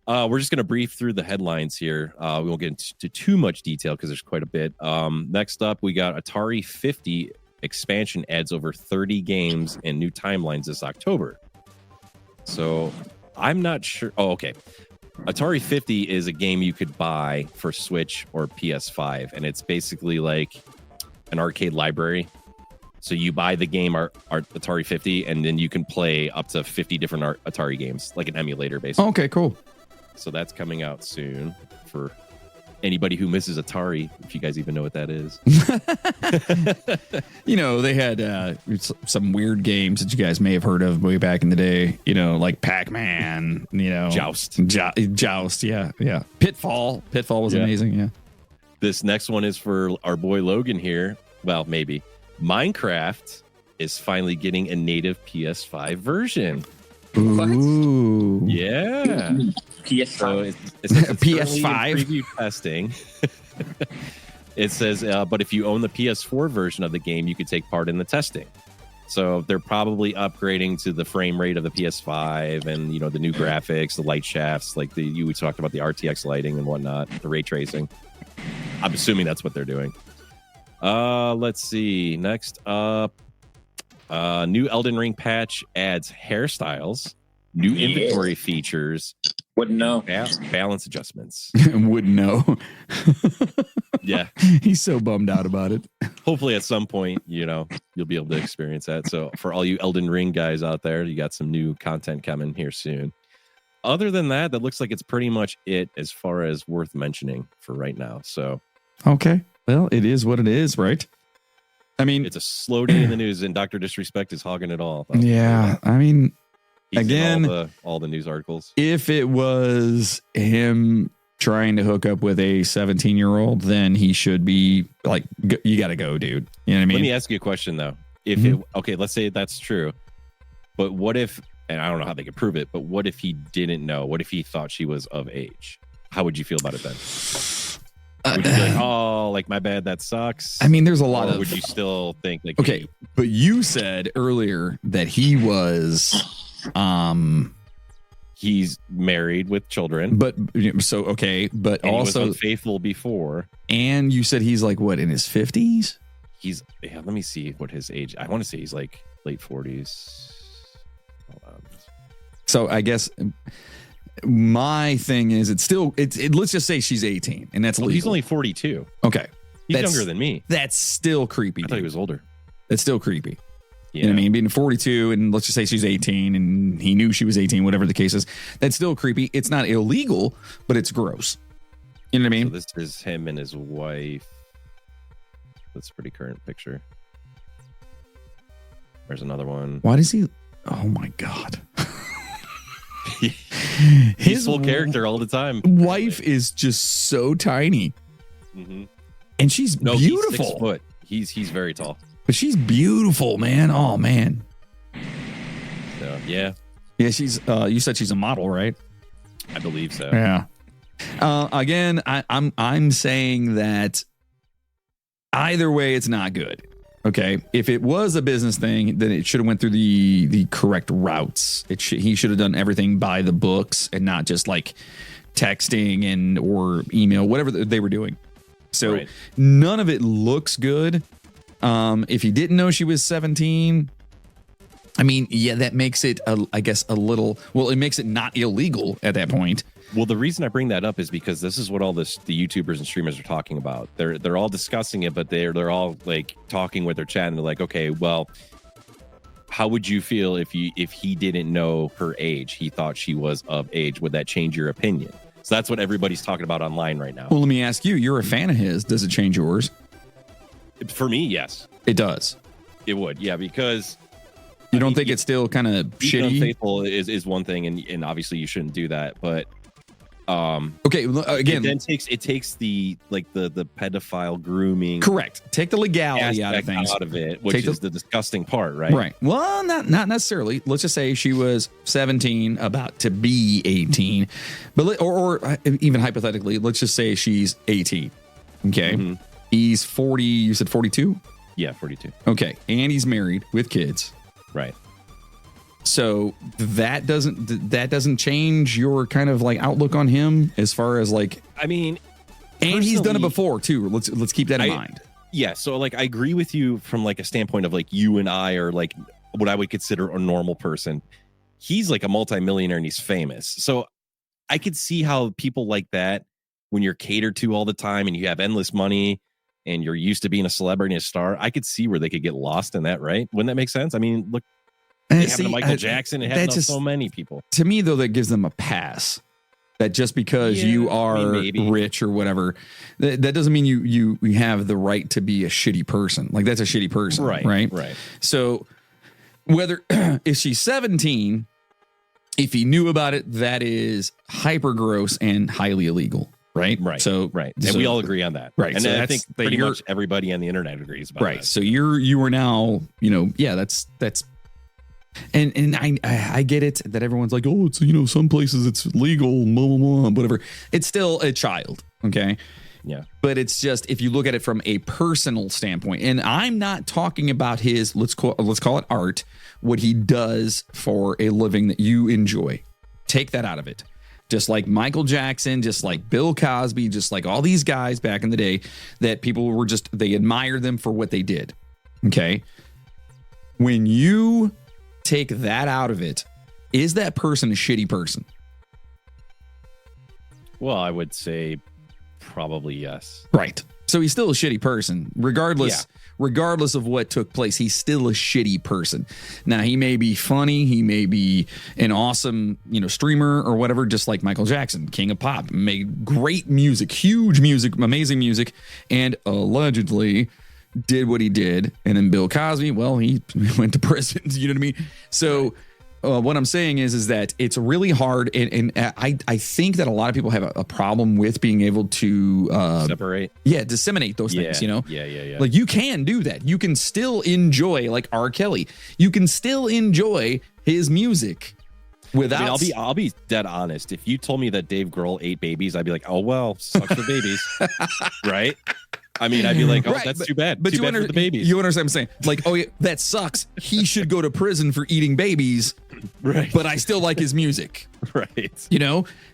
We're just going to brief through the headlines here. We won't get into too much detail because there's quite a bit. Next up, we got Atari 50 expansion adds over 30 games and new timelines this October. So I'm not sure. Oh, okay. Atari 50 is a game you could buy for Switch or PS5, and it's basically like an arcade library. So you buy the game Atari 50, and then you can play up to 50 different Atari games, like an emulator, basically. Okay, cool. So that's coming out soon for anybody who misses Atari, if you guys even know what that is. They had some weird games that you guys may have heard of way back in the day, like Pac-Man, Joust. Joust, yeah. Pitfall was amazing, yeah. This next one is for our boy Logan here. Well, maybe. Minecraft is finally getting a native PS5 version. Ooh. Yeah. PS5. So it's PS5 preview testing. It says, but if you own the PS4 version of the game, you could take part in the testing. So they're probably upgrading to the frame rate of the PS5 and the new graphics, the light shafts, like we talked about the RTX lighting and whatnot, the ray tracing. I'm assuming that's what they're doing. Let's see. Next up, new Elden Ring patch adds hairstyles, new inventory features. Wouldn't know. Balance adjustments. Wouldn't know. Yeah. He's so bummed out about it. Hopefully at some point, you'll be able to experience that. So for all you Elden Ring guys out there, you got some new content coming here soon. Other than that looks like it's pretty much it as far as worth mentioning for right now. So. Okay. Well, it is what it is, right? I mean, it's a slow day in the news, and Dr. Disrespect is hogging it all. Yeah. I mean, he's again, all the news articles. If it was him trying to hook up with a 17-year-old, then he should be like, you got to go, dude. You know what I mean? Let me ask you a question, though. If let's say that's true, but what if, and I don't know how they could prove it, but what if he didn't know? What if he thought she was of age? How would you feel about it then? Would you be like, oh, like, my bad, that sucks? I mean, there's a lot of... Would you still think, like... Okay, but you said earlier that he was... He's married with children. But, so, okay, but and also... he was unfaithful before. And you said he's like, what, in his 50s? Let me see what his age... I want to say he's like late 40s. Hold on. So, I guess... My thing is, let's just say she's 18, and that's legal. He's only 42. Okay. He's younger than me. That's still creepy. I thought he was older. That's still creepy. Yeah. You know what I mean? Being 42, and let's just say she's 18, and he knew she was 18, whatever the case is. That's still creepy. It's not illegal, but it's gross. You know what I mean? So this is him and his wife. That's a pretty current picture. There's another one. Why does he... Oh, my God. His full character all the time. Wife is just so tiny, and she's beautiful. He's 6 foot. He's very tall, but she's beautiful, man. Oh man. So, yeah. She's. You said she's a model, right? I believe so. Yeah. Again, I'm saying that either way, it's not good. Okay, if it was a business thing, then it should have went through the correct routes. He should have done everything by the books and not just like texting or email, whatever they were doing. So None of it looks good. If he didn't know she was 17, I mean, yeah, that makes it, I guess, a little. Well, it makes it not illegal at that point. Well, the reason I bring that up is because this is what all the YouTubers and streamers are talking about. They're all discussing it, but they're all like talking with their chat, and they're like, okay, well, how would you feel if he didn't know her age? He thought she was of age. Would that change your opinion? So that's what everybody's talking about online right now. Well, let me ask you. You're a fan of his. Does it change yours? For me, yes. It does. It would, yeah, because... You don't think it's still kind of shitty? Unfaithful is one thing, and obviously you shouldn't do that, but... okay, again, it takes the pedophile grooming. Correct. Take the legality out of things. Out of it, which is the disgusting part, right? Right. Well, not necessarily. Let's just say she was 17, about to be 18, but or even hypothetically, let's just say she's 18. Okay, he's 40. You said 42. Yeah, 42. Okay, and he's married with kids. Right. So that doesn't change your kind of like outlook on him as far as like, I mean, and he's done it before too. Let's keep that in mind. Yeah. So like, I agree with you from like a standpoint of like you and I are like what I would consider a normal person. He's like a multimillionaire and he's famous. So I could see how people like that, when you're catered to all the time and you have endless money and you're used to being a celebrity and a star, I could see where they could get lost in that, right? Wouldn't that make sense? I mean, look, it happened to Michael Jackson. It happened to so many people. To me, though, that gives them a pass. That just because you are rich or whatever, that doesn't mean you have the right to be a shitty person. Like, that's a shitty person, right? So whether if she's 17, if he knew about it, that is hyper gross and highly illegal. Right. So and we all agree on that. Right. And so I think pretty much everybody on the internet agrees about that. So you are now, that's and I get it that everyone's like, oh, it's some places it's legal, blah, blah, blah, whatever. It's still a child. Okay. Yeah. But it's just, if you look at it from a personal standpoint, and I'm not talking about his, let's call it art, what he does for a living that you enjoy. Take that out of it. Just like Michael Jackson, just like Bill Cosby, just like all these guys back in the day that people were they admired them for what they did. Okay. When you take that out of it, is that person a shitty person? Well, I would say probably yes. Right. So he's still a shitty person, regardless of what took place. He's still a shitty person. Now, he may be funny, he may be an awesome, streamer or whatever, just like Michael Jackson, king of pop, made great music, huge music, amazing music, and allegedly did what he did. And then Bill Cosby, well, he went to prison. You know what I mean? So what I'm saying is that it's really hard, and I think that a lot of people have a problem with being able to separate, disseminate those things. Yeah. Like, you can do that. You can still enjoy, like R. Kelly. You can still enjoy his music without. I'll be dead honest. If you told me that Dave Grohl ate babies, I'd be like, oh well, sucks for babies, right? I mean, I'd be like, oh, that's too bad. But too bad for the babies. You understand what I'm saying? Like, oh, yeah, that sucks. He should go to prison for eating babies. Right. But I still like his music. Right.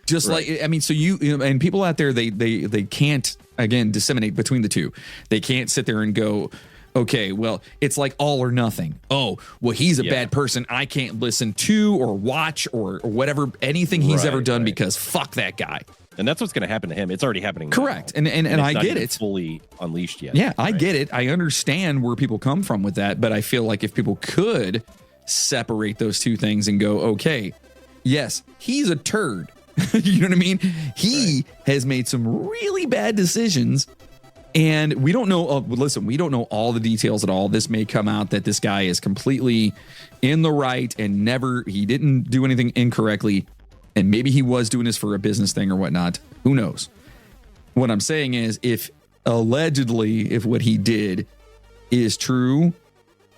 Just like, I mean, so and people out there, they can't, again, disseminate between the two. They can't sit there and go, okay, well, it's like all or nothing. Oh, well, he's a bad person. I can't listen to or watch or whatever, anything he's ever done because fuck that guy. And that's what's going to happen to him. It's already happening. Correct. Now. And I get it. Fully unleashed yet. Yeah, I get it. I understand where people come from with that. But I feel like if people could separate those two things and go, okay, yes, he's a turd. You know what I mean? He has made some really bad decisions. And we don't know. Listen, we don't know all the details at all. This may come out that this guy is completely in the right and he didn't do anything incorrectly. And maybe he was doing this for a business thing or whatnot. Who knows? What I'm saying is, if what he did is true,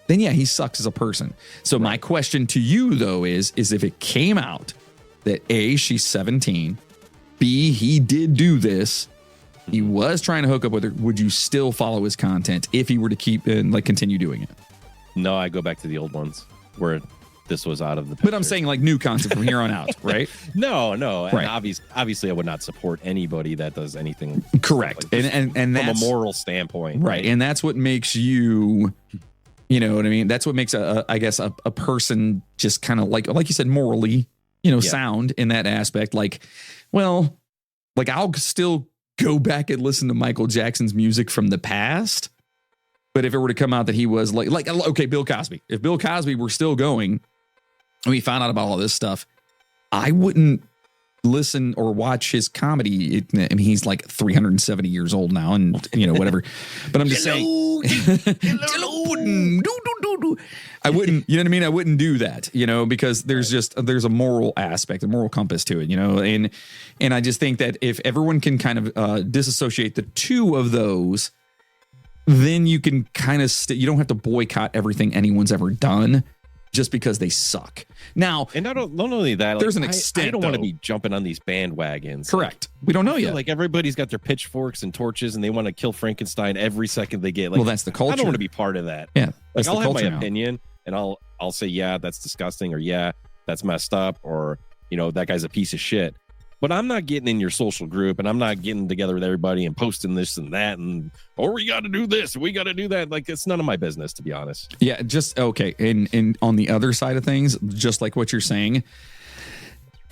then yeah, he sucks as a person. So my question to you, though, is if it came out that A, she's 17, B, he did do this, he was trying to hook up with her, would you still follow his content if he were to keep and continue doing it? No, I go back to the old ones where this was out of the picture. But I'm saying new content from here on out, right? No. Right. And obviously I would not support anybody that does anything. Correct. Like and that's from a moral standpoint. Right. And that's what makes you know what I mean? That's what makes a person just kind of like you said, morally, sound in that aspect. I'll still go back and listen to Michael Jackson's music from the past. But if it were to come out that he was okay, Bill Cosby, if Bill Cosby were still going, and we found out about all this stuff, I wouldn't listen or watch his comedy. I mean, he's like 370 years old now, and whatever. But I'm just saying, I wouldn't. You know what I mean? I wouldn't do that. Because there's a moral aspect, a moral compass to it. And I just think that if everyone can kind of disassociate the two of those, then you can kind of you don't have to boycott everything anyone's ever done just because they suck. Now, and not only that, there's an extent. I don't want to be jumping on these bandwagons. Correct. We don't know yet. Like, everybody's got their pitchforks and torches, and they want to kill Frankenstein every second they get. Well, that's the culture. I don't want to be part of that. Yeah, I'll have my opinion, and I'll I'll say, yeah, that's disgusting, or yeah, that's messed up, or, you know, that guy's a piece of shit. But I'm not getting in your social group, and I'm not getting together with everybody and posting this and that, and we got to do this, we got to do that. Like, it's none of my business, to be honest. Yeah, just okay. And on the other side of things, just like what you're saying,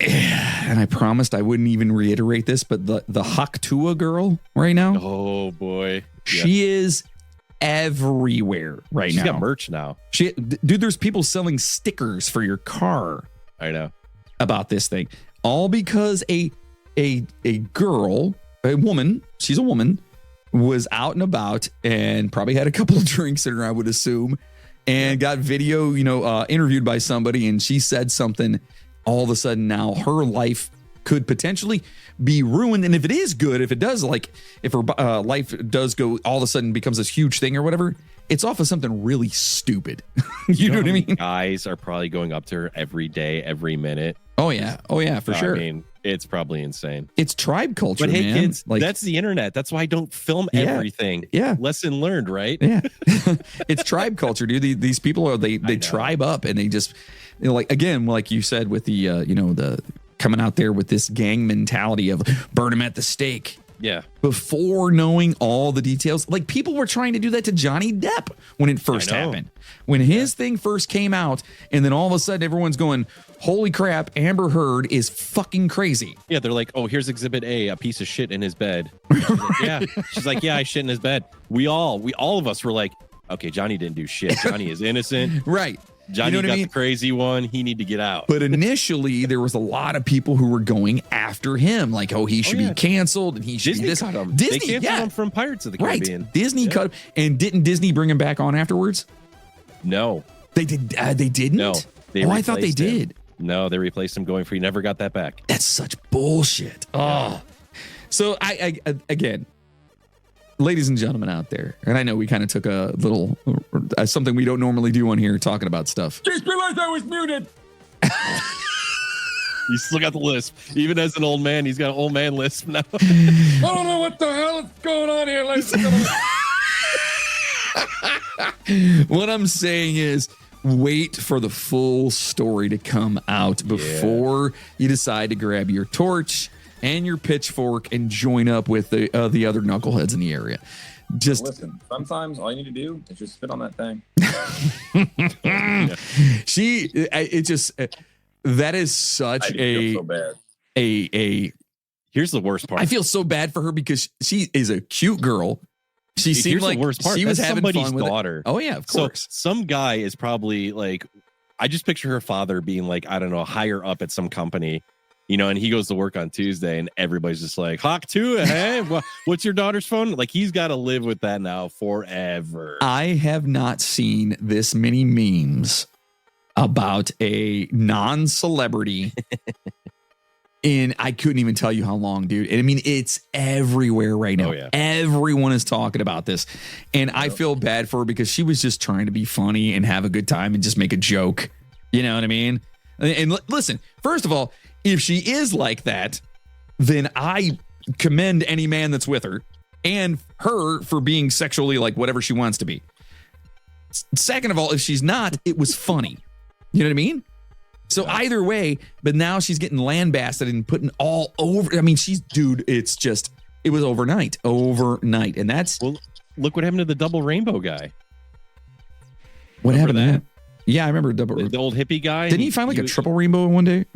and I promised I wouldn't even reiterate this, but the Haktua girl right now, oh boy, she is everywhere right now. She's got merch now. Dude, there's people selling stickers for your car. I know about this thing, all because a girl, a woman, she's a woman, was out and about and probably had a couple of drinks in her, I would assume, and got video, interviewed by somebody, and she said something. All of a sudden now her life could potentially be ruined. And if it is good, if it does, like if her life does go, all of a sudden becomes this huge thing or whatever, it's off of something really stupid. you know what I mean? Guys are probably going up to her every day, every minute. Oh yeah, for sure. I mean, it's probably insane. It's tribe culture, but hey, man. kids, like, that's the internet. That's why I don't film everything. Yeah, lesson learned, right? Yeah, it's tribe culture, dude. These people are they tribe up, and they just, like, again, like you said with the the coming out there with this gang mentality of burn them at the stake. Yeah. Before knowing all the details, like people were trying to do that to Johnny Depp when it first happened, when his thing first came out, and then all of a sudden everyone's going, holy crap, Amber Heard is fucking crazy. Yeah, they're like, oh, here's exhibit A, a piece of shit in his bed. She's like, yeah, I shit in his bed. We all of us were like, okay, Johnny didn't do shit. Johnny is innocent. Right. Johnny got the crazy one. He need to get out. But initially, there was a lot of people who were going after him, like, oh, he should be canceled, and he should Disney be this. Cut him. Disney, they canceled him from Pirates of the Caribbean. Right. Disney cut him. And didn't Disney bring him back on afterwards? No. They did. They didn't? No. I thought they did. No, they replaced him going free. Never got that back. That's such bullshit. Oh. So, I again, ladies and gentlemen out there, and I know we kind of took a little, something we don't normally do on here, talking about stuff. Just realized I was muted. You still got the lisp. Even as an old man, he's got an old man lisp now. I don't know what the hell is going on here, ladies and gentlemen. What I'm saying is, wait for the full story to come out before you decide to grab your torch and your pitchfork and join up with the other knuckleheads in the area. Just listen. Sometimes all you need to do is just spit on that thing. That is such feel so bad. Here's the worst part. I feel so bad for her because she is a cute girl. She seemed like the worst part. She was having somebody's fun with daughter. It. Oh yeah, of course. So some guy is probably like, I just picture her father being like, I don't know, higher up at some company. And he goes to work on Tuesday and everybody's just like, Hawk 2, hey, what's your daughter's phone? Like, he's got to live with that now forever. I have not seen this many memes about a non-celebrity in, I couldn't even tell you how long, dude. And I mean, it's everywhere right now. Oh, yeah. Everyone is talking about this. And I feel bad for her because she was just trying to be funny and have a good time and just make a joke. You know what I mean? And listen, first of all, if she is like that, then I commend any man that's with her and her for being sexually like whatever she wants to be. Second of all, if she's not, it was funny. You know what I mean? So either way, but now she's getting lambasted and putting all over. I mean, it was overnight. And that's. Well, look what happened to the double rainbow guy. What happened to that? Yeah, I remember the old hippie guy. Didn't he find like a triple rainbow one day?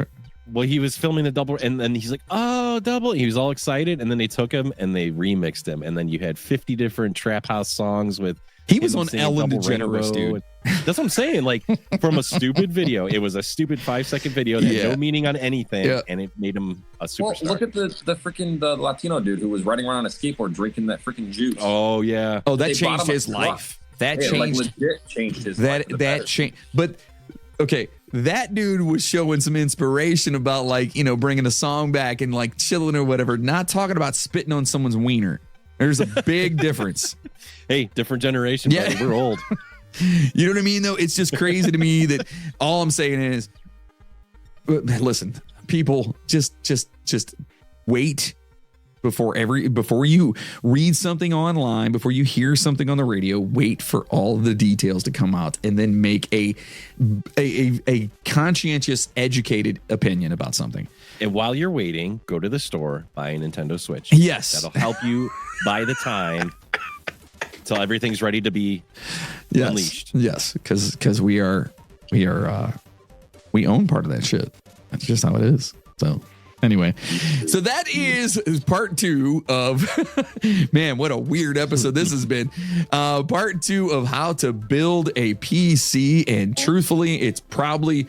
Well, he was filming a double, and then he's like, "Oh, double!" He was all excited, and then they took him and they remixed him, and then you had 50 different trap house songs with. He was on Ellen DeGeneres, dude. That's what I'm saying. Like, from a stupid video, it was a stupid 5-second video that had no meaning on anything, and it made him a superstar. Well, look at the Latino dude who was riding around on a skateboard drinking that freaking juice. Oh yeah. Oh, that changed his life. That changed. Like, legit changed his life. That changed. But okay. That dude was showing some inspiration about, like, bringing a song back and like chilling or whatever, not talking about spitting on someone's wiener. There's a big difference. Hey, different generation, buddy. We're old. You know what I mean, though? It's just crazy to me that all I'm saying is, listen, people, just wait before you read something online, before you hear something on the radio, wait for all the details to come out and then make a conscientious, educated opinion about something. And while you're waiting, go to the store, buy a Nintendo Switch. Yes. That'll help you buy the time till everything's ready to be unleashed. Yes, because we own part of that shit. That's just how it is. So anyway, so that is part 2 of, man, what a weird episode this has been. Part 2 of how to build a PC. And truthfully, it's probably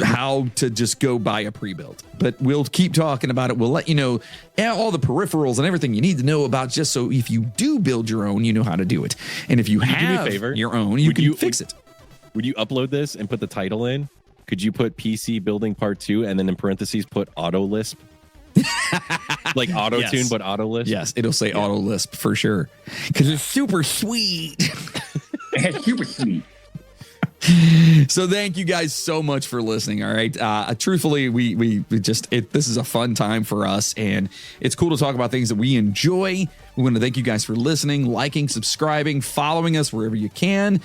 how to just go buy a pre-built, but we'll keep talking about it. We'll let you know all the peripherals and everything you need to know about, just so if you do build your own, you know how to do it. And if you have your own, you can fix it. Would you upload this and put the title in? Could you put PC building part 2 and then in parentheses put auto Lisp? Like auto tune, but auto Lisp? Yes, it'll say auto Lisp for sure. Because it's super sweet. It's super sweet. So thank you guys so much for listening. All right. Truthfully, we just, this is a fun time for us, and it's cool to talk about things that we enjoy. We want to thank you guys for listening, liking, subscribing, following us wherever you can.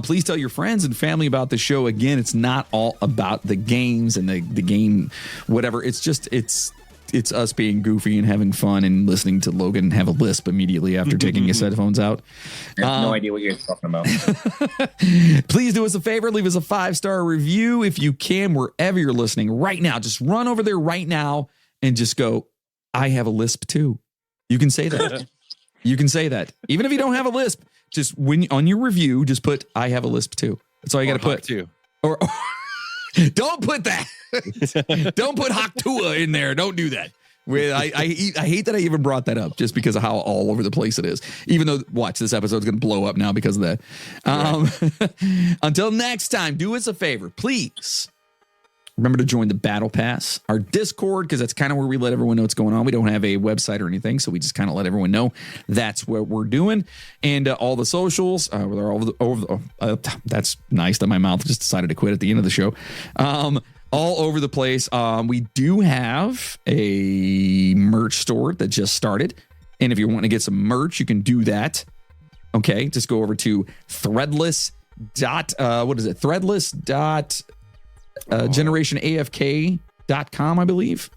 Please tell your friends and family about the show. Again, it's not all about the games and the game, whatever. It's us being goofy and having fun and listening to Logan have a lisp immediately after taking his headphones out. I have no idea what you're talking about. Please do us a favor. Leave us a 5-star review if you can, wherever you're listening right now. Just run over there right now and just go, I have a lisp too. You can say that. You can say that. Even if you don't have a lisp, just when on your review, just put, I have a lisp too. That's all you got to put. Too. Or don't put that. Don't put Haktua in there. Don't do that. I hate that I even brought that up, just because of how all over the place it is. Even though, watch, this episode's going to blow up now because of that. Until next time, do us a favor, please. Remember to join the Battle Pass, our Discord, because that's kind of where we let everyone know what's going on. We don't have a website or anything, so we just kind of let everyone know that's what we're doing. And all the socials, they're all that's nice that my mouth just decided to quit at the end of the show. All over the place. We do have a merch store that just started. And if you're wanting to get some merch, you can do that. Okay, just go over to generationafk.com, I believe.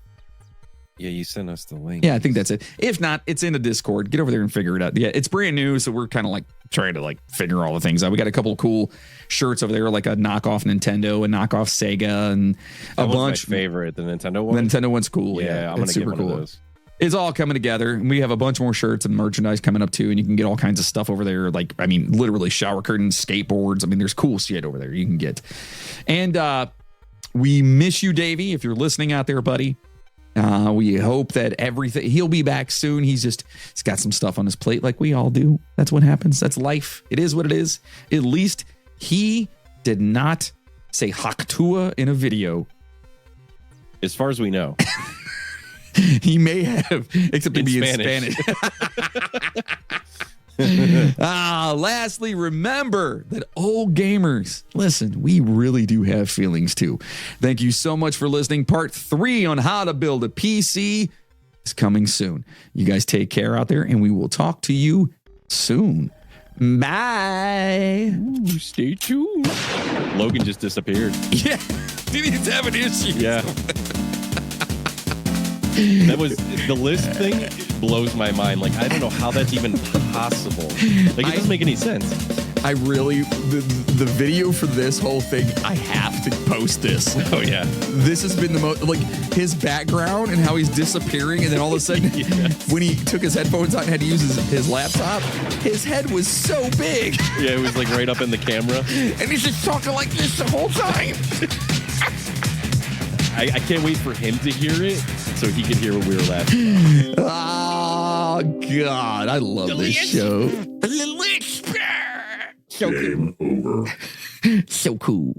Yeah, you sent us the link. Yeah, I think that's it. If not, it's in a Discord. Get over there and figure it out. Yeah, it's brand new, so we're kind of like trying to like figure all the things out. We got a couple of cool shirts over there, like a knockoff Nintendo, a knockoff Sega, and a bunch. My favorite, the Nintendo one. The Nintendo one's cool. Yeah, I'm gonna get one of those. It's all coming together. And we have a bunch more shirts and merchandise coming up too, and you can get all kinds of stuff over there. Like, I mean, literally shower curtains, skateboards. I mean, there's cool shit over there you can get. And we miss you, Davey, if you're listening out there, buddy. We hope that he'll be back soon. He's got some stuff on his plate like we all do. That's what happens. That's life. It is what it is. At least he did not say Haktua in a video. As far as we know. He may have, except to be in Spanish. Lastly, remember that old gamers, listen, we really do have feelings too. Thank you so much for listening. Part 3 on how to build a PC is coming soon. You guys take care out there, and we will talk to you soon. Bye. Ooh, stay tuned. Logan just disappeared. Yeah, he's having issues. Yeah. That was the Lisp thing. Blows my mind. Like, I don't know how that's even possible. Like, it doesn't make any sense. I really, the video for this whole thing, I have to post this. Oh yeah, this has been the most, like, his background and how he's disappearing, and then all of a sudden when he took his headphones out and had to use his laptop, his head was so big. Yeah, it was like right up in the camera, and he's just talking like this the whole time. I can't wait for him to hear it so he can hear what we were laughing about. Oh, God. I love this show. So cool. So cool.